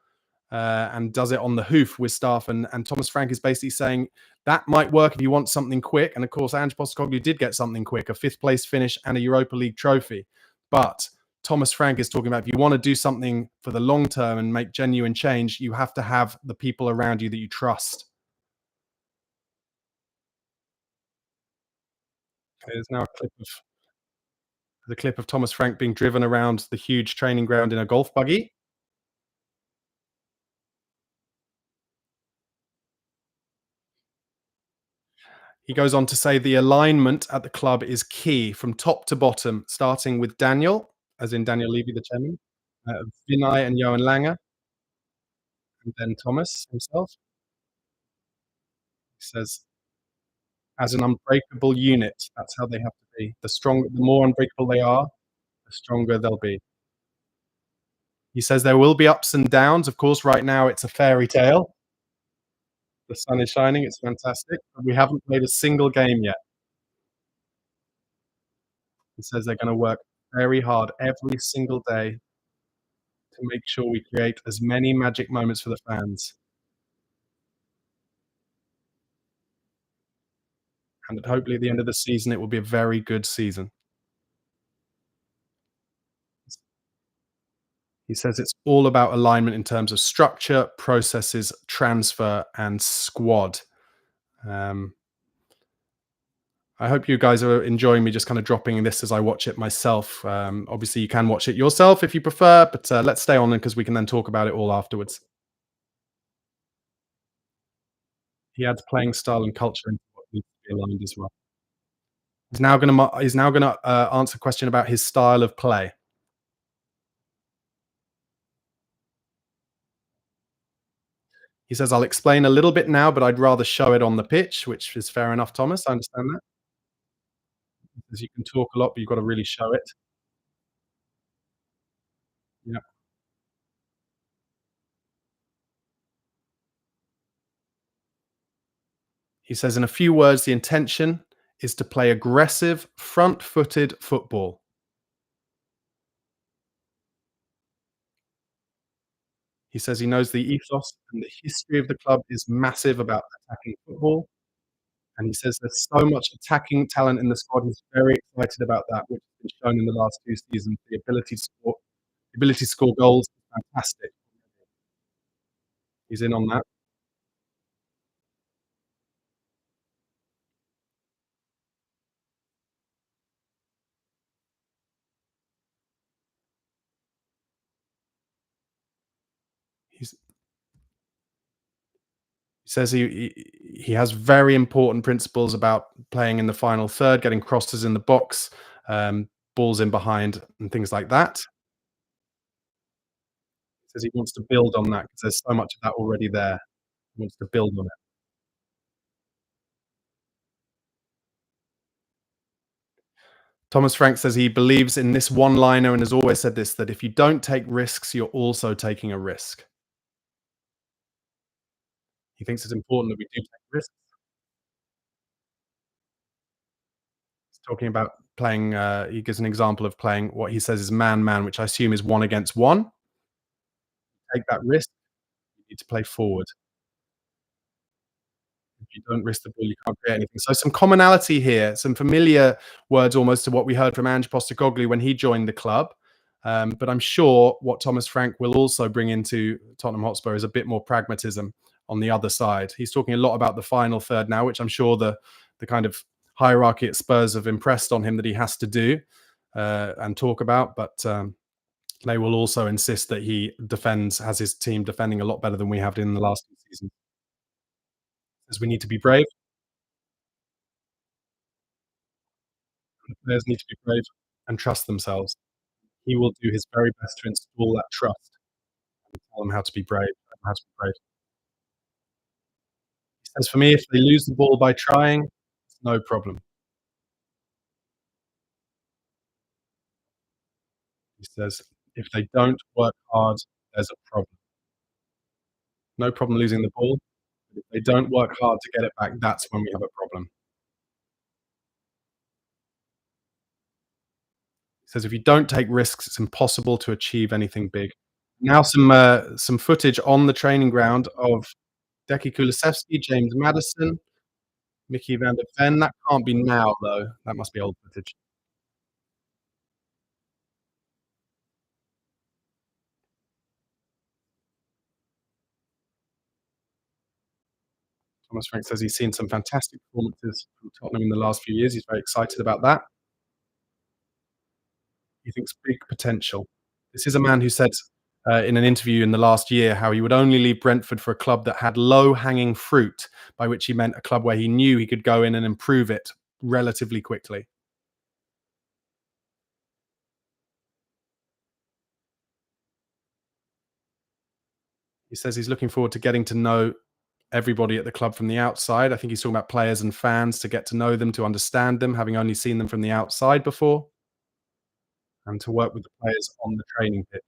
And does it on the hoof with staff. And Thomas Frank is basically saying that might work if you want something quick. And of course, Ange Postecoglou did get something quick, a fifth place finish and a Europa League trophy. But Thomas Frank is talking about if you want to do something for the long term and make genuine change, you have to have the people around you that you trust. There's now the clip of Thomas Frank being driven around the huge training ground in a golf buggy. He goes on to say the alignment at the club is key from top to bottom, starting with Daniel, as in Daniel Levy, the chairman, Vinay and Johan Langer, and then Thomas himself. He says, as an unbreakable unit, that's how they have to be. The more unbreakable they are, the stronger they'll be. He says there will be ups and downs. Of course, right now it's a fairy tale. The sun is shining, it's fantastic, but we haven't played a single game yet. He says they're going to work very hard every single day to make sure we create as many magic moments for the fans. And hopefully at the end of the season, it will be a very good season. He says it's all about alignment in terms of structure, processes, transfer, and squad. Um, I hope you guys are enjoying me just kind of dropping this as I watch it myself. Obviously, you can watch it yourself if you prefer, but let's stay on because we can then talk about it all afterwards. He adds playing style and culture into what needs to be aligned as well. He's now going to answer a question about his style of play. He says, "I'll explain a little bit now, but I'd rather show it on the pitch," which is fair enough, Thomas. I understand that. Because you can talk a lot, but you've got to really show it. Yeah. He says, in a few words, the intention is to play aggressive, front-footed football. He says he knows the ethos and the history of the club is massive about attacking football, and he says there's so much attacking talent in the squad. He's very excited about that, which has been shown in the last 2 seasons. The ability to score goals is fantastic. He's in on that. He says he has very important principles about playing in the final third, getting crosses in the box, balls in behind, and things like that. He says he wants to build on that because there's so much of that already there. He wants to build on it. Thomas Frank says he believes in this one-liner and has always said this, that if you don't take risks, you're also taking a risk. He thinks it's important that we do take risks. He's talking about playing, he gives an example of playing what he says is man-man, which I assume is 1 against 1. Take that risk, you need to play forward. If you don't risk the ball, you can't create anything. So some commonality here, some familiar words almost to what we heard from Ange Postecoglou when he joined the club. But I'm sure what Thomas Frank will also bring into Tottenham Hotspur is a bit more pragmatism on the other side. He's talking a lot about the final third now, which I'm sure the kind of hierarchy at Spurs have impressed on him that he has to do and talk about. But they will also insist that he has his team defending a lot better than we have in the last 2 seasons. As we need to be brave. The players need to be brave and trust themselves. He will do his very best to install that trust and tell them how to be brave and how to be brave. He says, "For me, if they lose the ball by trying, it's no problem." He says, "If they don't work hard, there's a problem. No problem losing the ball, but if they don't work hard to get it back, that's when we have a problem." He says, "If you don't take risks, it's impossible to achieve anything big." Now some footage on the training ground of Decky Kulusevski, James Maddison, Mickey van der Ven. That can't be now, though. That must be old footage. Thomas Frank says he's seen some fantastic performances from Tottenham in the last few years. He's very excited about that. He thinks big potential. This is a man who said in an interview in the last year how he would only leave Brentford for a club that had low-hanging fruit, by which he meant a club where he knew he could go in and improve it relatively quickly. He says he's looking forward to getting to know everybody at the club from the outside. I think he's talking about players and fans, to get to know them, to understand them, having only seen them from the outside before, and to work with the players on the training pitch.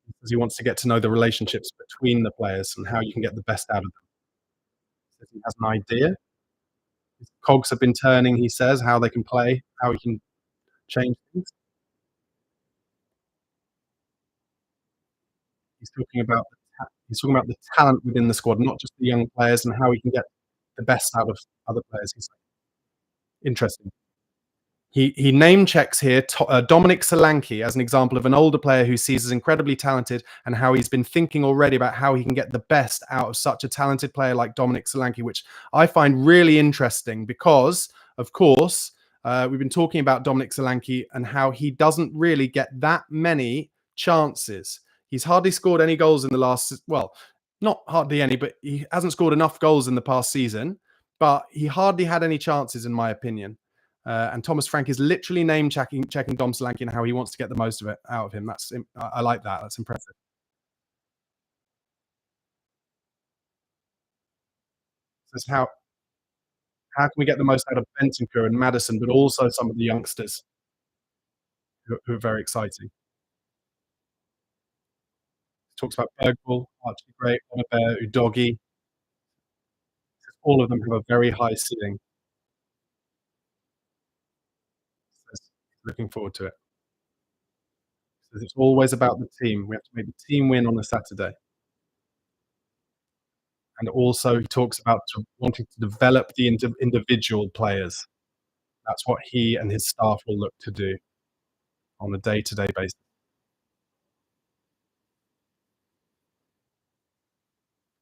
He says he wants to get to know the relationships between the players and how you can get the best out of them. He says he has an idea. His cogs have been turning, he says, how they can play, how he can change things. He's talking about the talent within the squad, not just the young players, and how he can get the best out of other players. He's like, interesting. He name checks here Dominic Solanke as an example of an older player who sees as incredibly talented, and how he's been thinking already about how he can get the best out of such a talented player like Dominic Solanke, which I find really interesting because, of course, we've been talking about Dominic Solanke and how he doesn't really get that many chances. He's hardly scored any goals in the last, well, not hardly any, but he hasn't scored enough goals in the past season, but he hardly had any chances, in my opinion. And Thomas Frank is literally name checking Dom Solanke and how he wants to get the most of it out of him. I like that. That's impressive. Says how can we get the most out of Bentancur and Madison, but also some of the youngsters who are very exciting. Talks about Bergvall, Archie Gray, Oliver, Udogi. All of them have a very high ceiling. Says looking forward to it. Says it's always about the team. We have to make the team win on a Saturday. And also he talks about wanting to develop the individual players. That's what he and his staff will look to do on a day-to-day basis.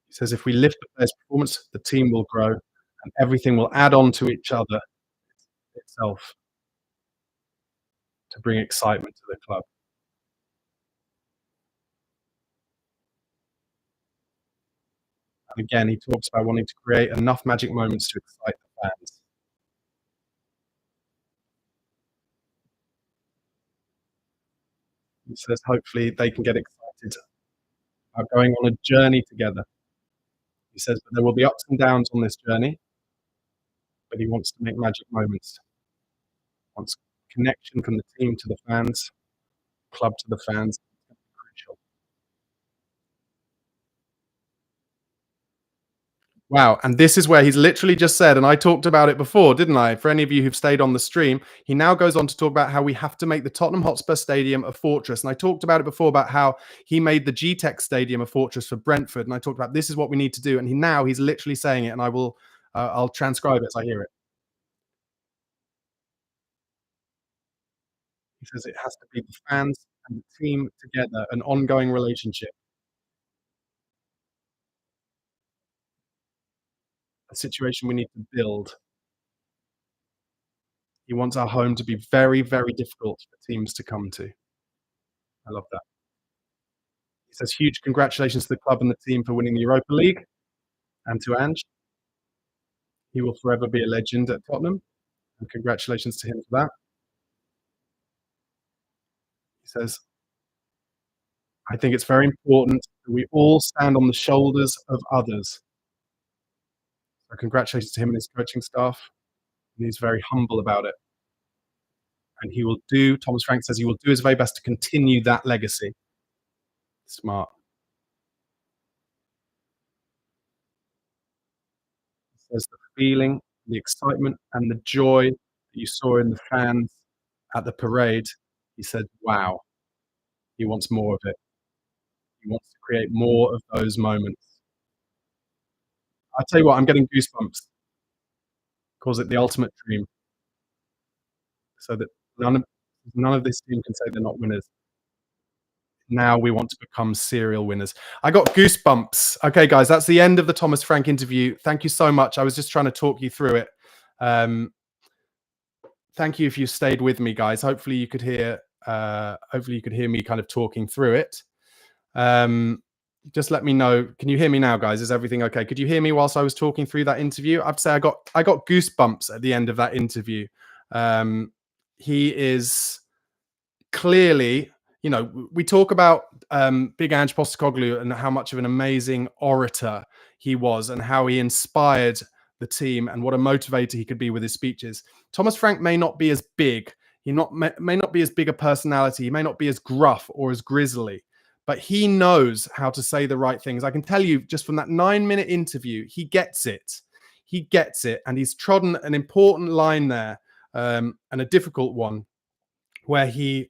He says if we lift the players' performance, the team will grow and everything will add on to each other itself to bring excitement to the club. And again, he talks about wanting to create enough magic moments to excite the fans. He says hopefully they can get excited about going on a journey together. He says that there will be ups and downs on this journey, but he wants to make magic moments. Wants connection from the team to the fans, club to the fans. Crucial. Wow, and this is where he's literally just said, and I talked about it before, didn't I? For any of you who've stayed on the stream, he now goes on to talk about how we have to make the Tottenham Hotspur Stadium a fortress. And I talked about it before about how he made the G-Tech Stadium a fortress for Brentford, and I talked about this is what we need to do. And he's literally saying it, and I'll transcribe it as I hear it. He says it has to be the fans and the team together, an ongoing relationship, a situation we need to build. He wants our home to be very, very difficult for teams to come to. I love that. He says, huge congratulations to the club and the team for winning the Europa League, and to Ange. He will forever be a legend at Tottenham, and congratulations to him for that. He says, I think it's very important that we all stand on the shoulders of others. So congratulations to him and his coaching staff. And he's very humble about it. And Thomas Frank says he will do his very best to continue that legacy. Smart. He says the feeling, the excitement, and the joy that you saw in the fans at the parade, he said, wow, he wants more of it. He wants to create more of those moments. I tell you what, I'm getting goosebumps. Calls it the ultimate dream, so that none of this team can say they're not winners. Now we want to become serial winners. I got goosebumps. Okay, guys, that's the end of the Thomas Frank interview. Thank you so much. I was just trying to talk you through it. Thank you if you stayed with me, guys. Hopefully you could hear. Hopefully you could hear me kind of talking through it. Just let me know. Can you hear me now, guys? Is everything okay? Could you hear me whilst I was talking through that interview? I'd say I got goosebumps at the end of that interview. He is clearly, we talk about Big Ange Postecoglou and how much of an amazing orator he was and how he inspired the team and what a motivator he could be with his speeches. Thomas Frank may not be as big. May not be as big a personality. He may not be as gruff or as grizzly, but he knows how to say the right things. I can tell you just from that 9-minute interview, he gets it. He gets it. And he's trodden an important line there, and a difficult one, where he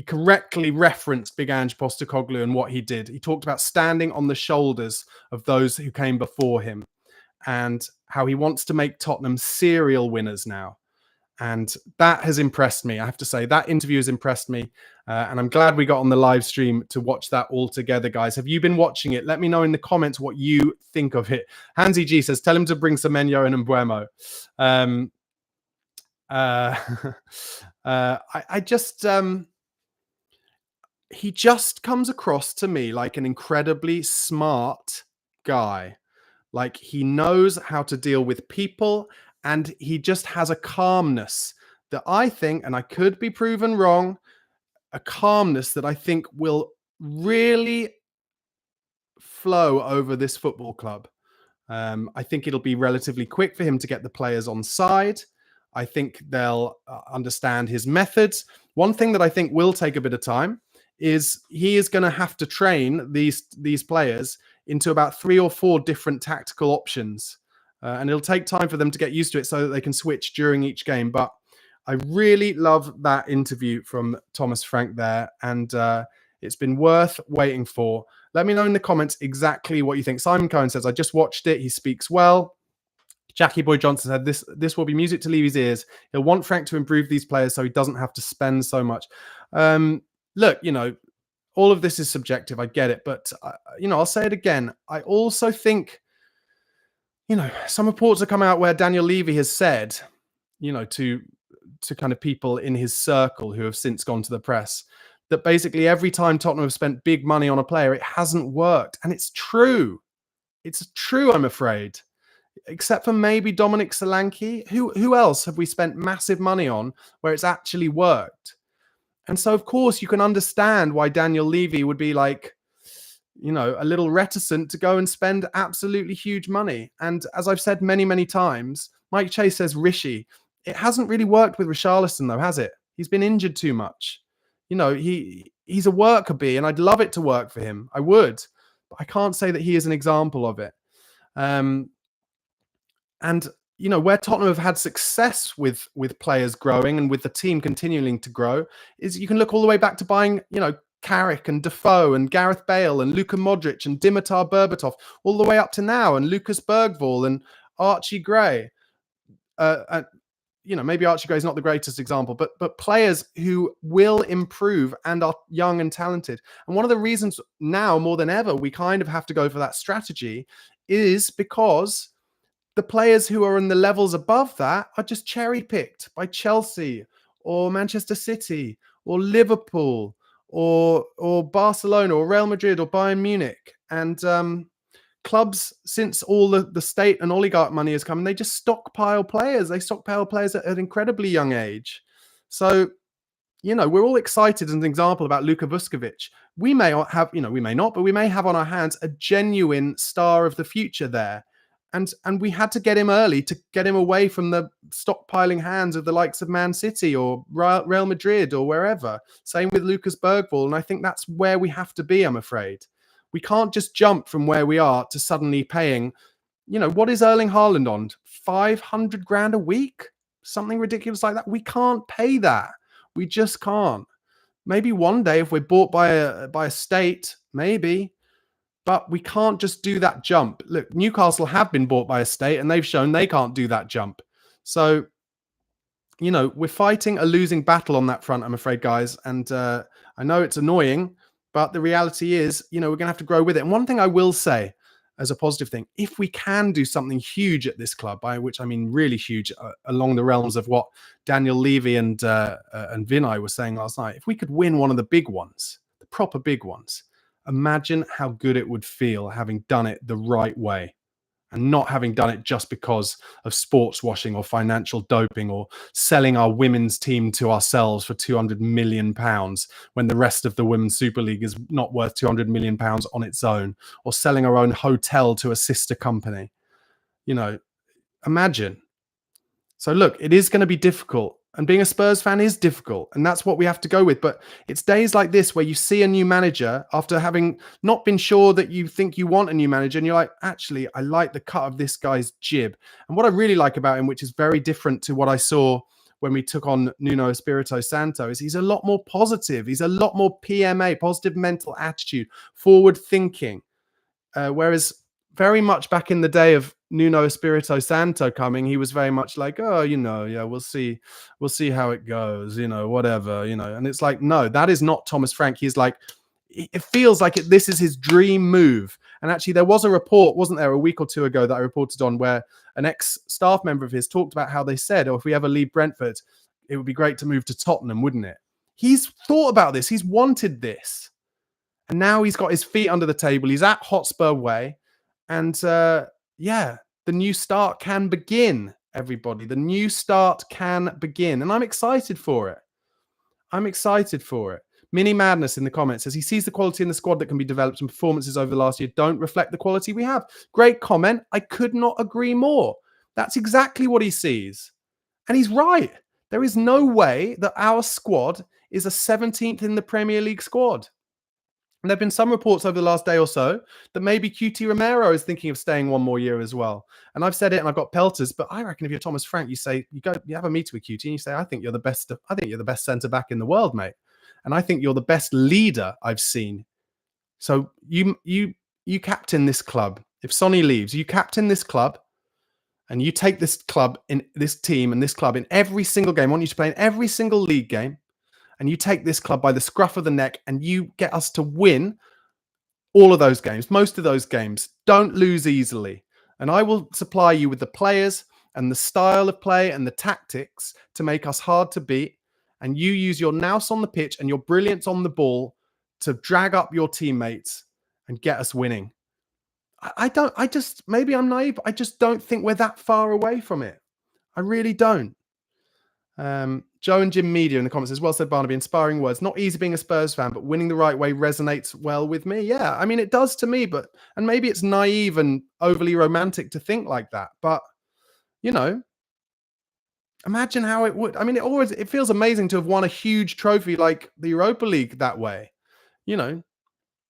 correctly referenced Big Ange Postecoglou and what he did. He talked about standing on the shoulders of those who came before him and how he wants to make Tottenham serial winners now. And that has impressed me. I have to say that interview has impressed me. And I'm glad we got on the live stream to watch that all together, guys. Have you been watching it? Let me know in the comments what you think of it. Hansi G says, tell him to bring Semenyo and Mbuemo. Uh, I just, he just comes across to me like an incredibly smart guy. Like he knows how to deal with people, and he just has a calmness that I think, and I could be proven wrong, a calmness that I think will really flow over this football club. I think it'll be relatively quick for him to get the players on side. I think they'll understand his methods. One thing that I think will take a bit of time is he is going to have to train these players into about 3 or 4 different tactical options. And it'll take time for them to get used to it so that they can switch during each game. But I really love that interview from Thomas Frank there. And it's been worth waiting for. Let me know in the comments exactly what you think. Simon Cohen says, I just watched it. He speaks well. Jackie Boy Johnson said, this will be music to Levy's ears. He'll want Frank to improve these players so he doesn't have to spend so much. Look, all of this is subjective. I get it. But, I'll say it again. I also think, some reports have come out where Daniel Levy has said, to kind of people in his circle who have since gone to the press, that basically every time Tottenham have spent big money on a player, it hasn't worked. And it's true. It's true, I'm afraid. Except for maybe Dominic Solanke. Who else have we spent massive money on where it's actually worked? And so, of course, you can understand why Daniel Levy would be like, a little reticent to go and spend absolutely huge money. And as I've said many, many times, Mike Chase says Rishi. It hasn't really worked with Richarlison, though, has it? He's been injured too much. He's a worker bee, and I'd love it to work for him. I would. But I can't say that he is an example of it. And where Tottenham have had success with players growing and with the team continuing to grow is you can look all the way back to buying, Carrick and Defoe and Gareth Bale and Luka Modric and Dimitar Berbatov, all the way up to now, and Lucas Bergvall and Archie Gray. Maybe Archie Gray is not the greatest example, but players who will improve and are young and talented. And one of the reasons now more than ever we kind of have to go for that strategy is because the players who are in the levels above that are just cherry-picked by Chelsea or Manchester City or Liverpool or Barcelona or Real Madrid or Bayern Munich. And clubs, since all the state and oligarch money has come, they just stockpile players. They stockpile players at an incredibly young age. So, we're all excited as an example about Luka Vuskovic. We may have, we may not, but we may have on our hands a genuine star of the future there. And we had to get him early to get him away from the stockpiling hands of the likes of Man City or Real Madrid or wherever. Same with Lucas Bergvall. And I think that's where we have to be, I'm afraid. We can't just jump from where we are to suddenly paying, what is Erling Haaland on? 500 grand a week? Something ridiculous like that. We can't pay that. We just can't. Maybe one day if we're bought by a state, maybe. But we can't just do that jump. Look, Newcastle have been bought by a state and they've shown they can't do that jump. So, we're fighting a losing battle on that front, I'm afraid, guys. And I know it's annoying, but the reality is, we're going to have to grow with it. And one thing I will say as a positive thing, if we can do something huge at this club, by which I mean really huge, along the realms of what Daniel Levy and Vinay were saying last night, if we could win one of the big ones, the proper big ones, imagine how good it would feel having done it the right way and not having done it just because of sports washing or financial doping or selling our women's team to ourselves for £200 million when the rest of the Women's Super League is not worth £200 million on its own, or selling our own hotel to a sister company. Imagine. So look, it is going to be difficult. And being a Spurs fan is difficult. And that's what we have to go with. But it's days like this where you see a new manager after having not been sure that you think you want a new manager. And you're like, actually, I like the cut of this guy's jib. And what I really like about him, which is very different to what I saw when we took on Nuno Espirito Santo, is he's a lot more positive. He's a lot more PMA, positive mental attitude, forward thinking. Whereas very much back in the day of Nuno Espirito Santo coming, he was very much like, oh, yeah, we'll see how it goes, whatever, And it's like, no, that is not Thomas Frank. He's like, it feels like this is his dream move. And actually, there was a report, wasn't there, a week or two ago that I reported on, where an ex-staff member of his talked about how they said, oh, if we ever leave Brentford, it would be great to move to Tottenham, wouldn't it? He's thought about this. He's wanted this. And now he's got his feet under the table. He's at Hotspur Way. And yeah, the new start can begin, everybody. The new start can begin. And I'm excited for it. I'm excited for it. Mini Madness in the comments says he sees the quality in the squad that can be developed, and performances over the last year don't reflect the quality we have. Great comment. I could not agree more. That's exactly what he sees. And he's right. There is no way that our squad is a 17th in the Premier League squad. And there have been some reports over the last day or so that maybe QT Romero is thinking of staying one more year as well. And I've said it and I've got pelters, but I reckon if you're Thomas Frank, you have a meeting with QT and you say, I think you're the best centre back in the world, mate. And I think you're the best leader I've seen. So you captain this club. If Sonny leaves, you captain this club, and you take this club in this team and this club in every single game. I want you to play in every single league game. And you take this club by the scruff of the neck and you get us to win all of those games, most of those games. Don't lose easily. And I will supply you with the players and the style of play and the tactics to make us hard to beat. And you use your nous on the pitch and your brilliance on the ball to drag up your teammates and get us winning. Maybe I'm naive. I just don't think we're that far away from it. I really don't. Joe and Jim Media in the comments says, well said, Barnaby, inspiring words. Not easy being a Spurs fan, but winning the right way resonates well with me. Yeah, I mean, it does to me, and maybe it's naive and overly romantic to think like that. But, imagine how it would. I mean, it feels amazing to have won a huge trophy like the Europa League that way.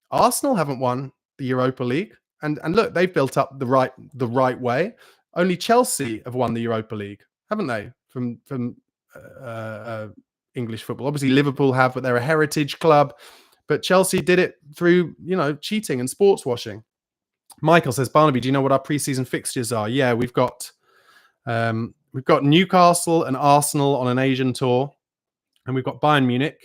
Arsenal haven't won the Europa League. And look, they've built up the right way. Only Chelsea have won the Europa League, haven't they? From English football. Obviously, Liverpool have, but they're a heritage club. But Chelsea did it through, cheating and sports washing. Michael says, Barnaby, do you know what our preseason fixtures are? Yeah, we've got Newcastle and Arsenal on an Asian tour, and we've got Bayern Munich.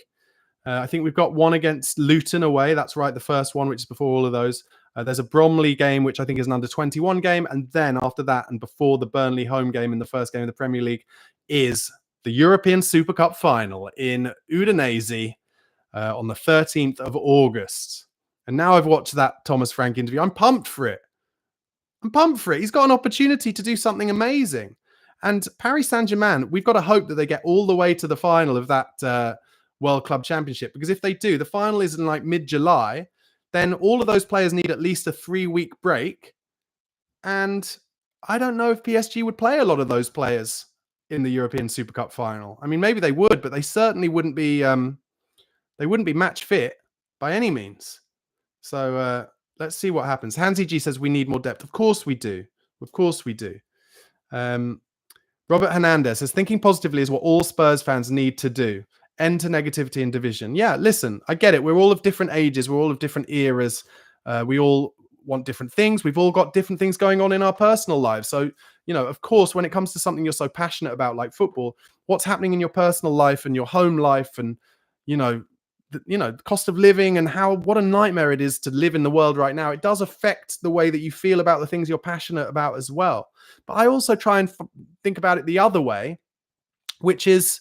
I think we've got one against Luton away. That's right, the first one, which is before all of those. There's a Bromley game, which I think is an under-21 game. And then after that, and before the Burnley home game in the first game of the Premier League, is the European Super Cup final in Udinese on the 13th of August. And now I've watched that Thomas Frank interview. I'm pumped for it. He's got an opportunity to do something amazing. And Paris Saint-Germain, we've got to hope that they get all the way to the final of that World Club Championship. Because if they do, the final is in like mid-July, then all of those players need at least a 3-week break. And I don't know if PSG would play a lot of those players in the European Super Cup final. I mean, maybe they would, but they certainly wouldn't be match fit by any means. So let's see what happens. Hansi G says we need more depth. Of course we do. Robert Hernandez says thinking positively is what all Spurs fans need to do. End to negativity and division. Yeah, listen, I get it. We're all of different ages. We're all of different eras. We all want different things. We've all got different things going on in our personal lives. So, of course, when it comes to something you're so passionate about, like football, what's happening in your personal life and your home life and, the cost of living and what a nightmare it is to live in the world right now. It does affect the way that you feel about the things you're passionate about as well. But I also try and think about it the other way, which is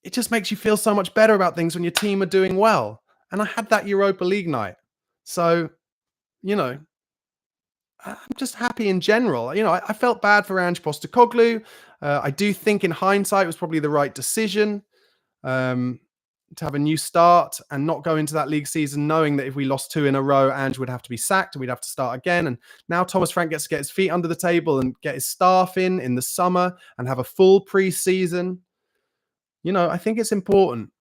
it just makes you feel so much better about things when your team are doing well. And I had that Europa League night. So, I'm just happy in general. I felt bad for Ange Postecoglou. I do think in hindsight it was probably the right decision to have a new start and not go into that league season knowing that if we lost 2 in a row, Ange would have to be sacked and we'd have to start again. And now Thomas Frank gets to get his feet under the table and get his staff in the summer and have a full pre-season. I think it's important.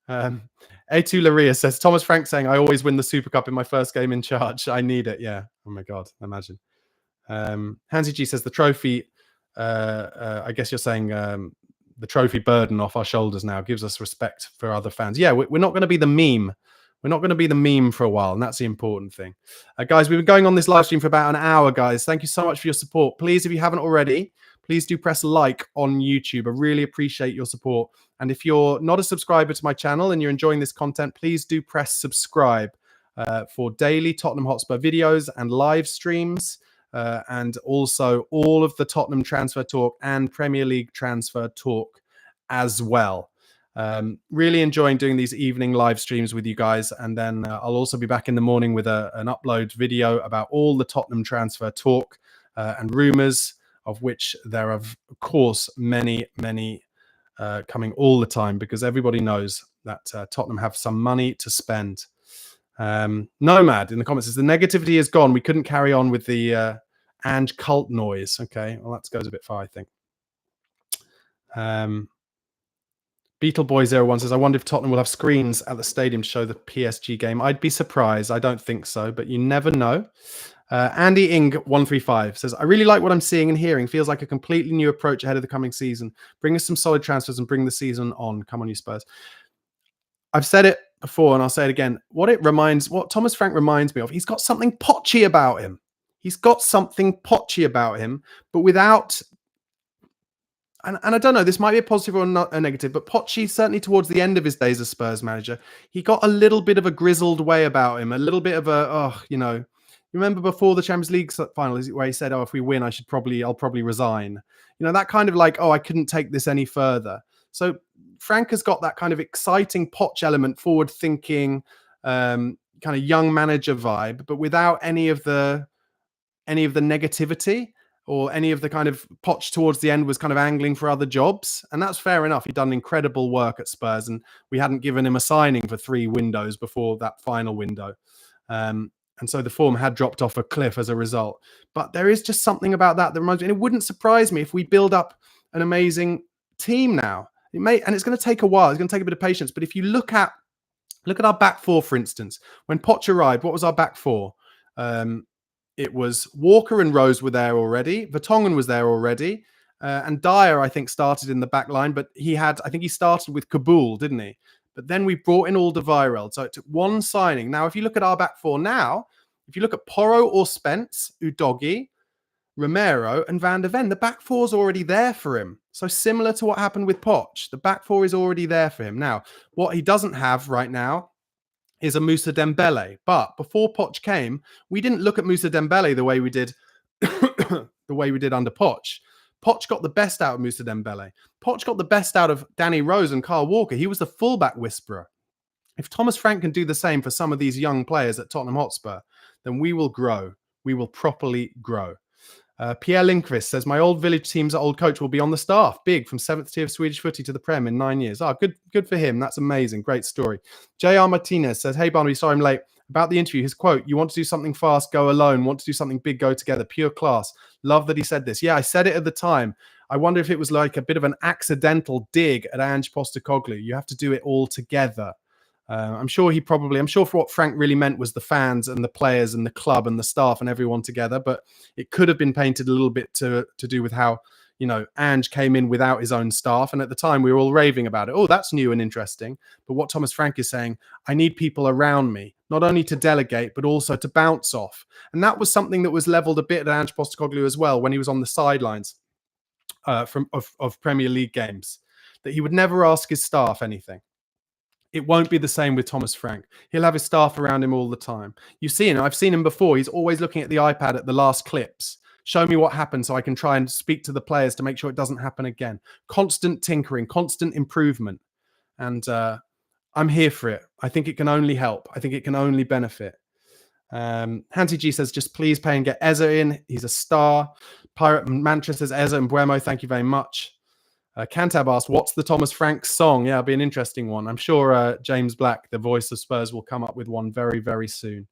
A2 Laria says, Thomas Frank saying, I always win the Super Cup in my first game in charge. I need it. Yeah. Oh my God. Imagine. Hansi G says the trophy, I guess you're saying the trophy burden off our shoulders now gives us respect for other fans. Yeah, we're not going to be the meme. We're not going to be the meme for a while, and that's the important thing. Guys, we've been going on this live stream for about an hour, guys. Thank you so much for your support. Please, if you haven't already, please do press like on YouTube. I really appreciate your support. And if you're not a subscriber to my channel and you're enjoying this content, please do press subscribe for daily Tottenham Hotspur videos and live streams, and also all of the Tottenham transfer talk and Premier League transfer talk as well. Really enjoying doing these evening live streams with you guys. And then I'll also be back in the morning with an upload video about all the Tottenham transfer talk and rumours, of which there are, of course, many coming all the time, because everybody knows that Tottenham have some money to spend. Nomad in the comments says the negativity is gone. We couldn't carry on with the Ange cult noise. Okay, well, that goes a bit far, I think. Beetleboy01 says, I wonder if Tottenham will have screens at the stadium to show the PSG game. I'd be surprised. I don't think so, but you never know. Andy Ing135 says, I really like what I'm seeing and hearing. Feels like a completely new approach ahead of the coming season. Bring us some solid transfers and bring the season on. Come on, you Spurs. I've said it before and I'll say it again. What Thomas Frank reminds me of, he's got something potchy about him. But without... And I don't know, this might be a positive or not a negative, but Pochi, certainly towards the end of his days as Spurs manager, he got a little bit of a grizzled way about him, a little bit of you remember before the Champions League final where he said, if we win, I'll probably resign. That kind of like, I couldn't take this any further. So Frank has got that kind of exciting Poch element, forward thinking, kind of young manager vibe, but without any of the negativity. Or any of the kind of Poch towards the end was kind of angling for other jobs. And that's fair enough. He'd done incredible work at Spurs and we hadn't given him a signing for 3 windows before that final window. And so the form had dropped off a cliff as a result. But there is just something about that reminds me, and it wouldn't surprise me if we build up an amazing team now. And it's going to take a while. It's going to take a bit of patience. But if you look at our back four, for instance, when Poch arrived, what was our back four? It was Walker and Rose were there already. Vertonghen was there already. And Dyer, I think, started in the back line. But he started with Kabul, didn't he? But then we brought in Alderweireld. So it took one signing. Now, if you look at our back four now, if you look at Porro or Spence, Udogie, Romero and Van der Ven, the back four is already there for him. So similar to what happened with Poch, the back four is already there for him. Now, what he doesn't have right now is a Moussa Dembele. But before Poch came, we didn't look at Moussa Dembele the way we did under Poch. Poch got the best out of Moussa Dembele. Poch got the best out of Danny Rose and Kyle Walker. He was the fullback whisperer. If Thomas Frank can do the same for some of these young players at Tottenham Hotspur, then we will grow. We will properly grow. Pierre Lindqvist says, my old village team's old coach will be on the staff. Big, from 7th tier of Swedish footy to the Prem in 9 years. Good for him. That's amazing. Great story. JR Martinez says, hey, Barnaby, sorry I'm late. About the interview, his quote, you want to do something fast, go alone. Want to do something big, go together. Pure class. Love that he said this. Yeah, I said it at the time. I wonder if it was like a bit of an accidental dig at Ange Postecoglou. You have to do it all together. I'm sure for what Frank really meant was the fans and the players and the club and the staff and everyone together. But it could have been painted a little bit to do with how, Ange came in without his own staff. And at the time we were all raving about it. Oh, that's new and interesting. But what Thomas Frank is saying, I need people around me, not only to delegate, but also to bounce off. And that was something that was leveled a bit at Ange Postecoglou as well when he was on the sidelines of Premier League games, that he would never ask his staff anything. It won't be the same with Thomas Frank. He'll have his staff around him all the time. You see him. I've seen him before. He's always looking at the iPad at the last clips. Show me what happened so I can try and speak to the players to make sure it doesn't happen again. Constant tinkering, constant improvement. And I'm here for it. I think it can only help. I think it can only benefit. Hansi G says, just please pay and get Eze in. He's a star. Pirate Mantra says, Eze and Buemo, thank you very much. Cantab asked, what's the Thomas Frank song? Yeah, it'll be an interesting one. I'm sure James Black, the voice of Spurs, will come up with one very, very soon.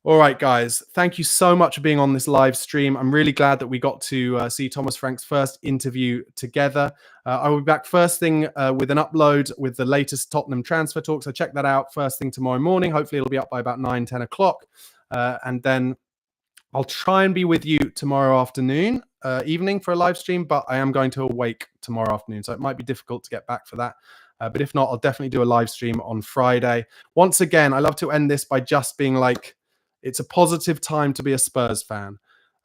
All right, guys. Thank you so much for being on this live stream. I'm really glad that we got to see Thomas Frank's first interview together. I will be back first thing with an upload with the latest Tottenham transfer talk. So check that out first thing tomorrow morning. Hopefully it'll be up by about 9-10 o'clock. And then I'll try and be with you tomorrow afternoon, evening for a live stream, but I am going to awake tomorrow afternoon. So it might be difficult to get back for that. But if not, I'll definitely do a live stream on Friday. Once again, I love to end this by just being like, it's a positive time to be a Spurs fan.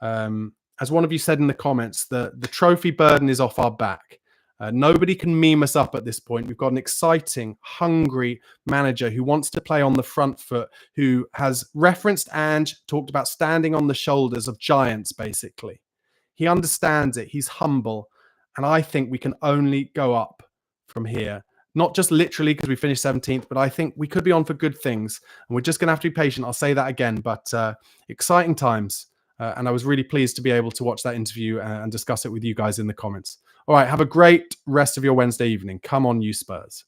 As one of you said in the comments, the trophy burden is off our back. Nobody can meme us up at this point. We've got an exciting, hungry manager who wants to play on the front foot, who has referenced and talked about standing on the shoulders of giants, basically. He understands it. He's humble. And I think we can only go up from here. Not just literally because we finished 17th, but I think we could be on for good things. And we're just going to have to be patient. I'll say that again. But exciting times. And I was really pleased to be able to watch that interview and discuss it with you guys in the comments. All right, have a great rest of your Wednesday evening. Come on, you Spurs.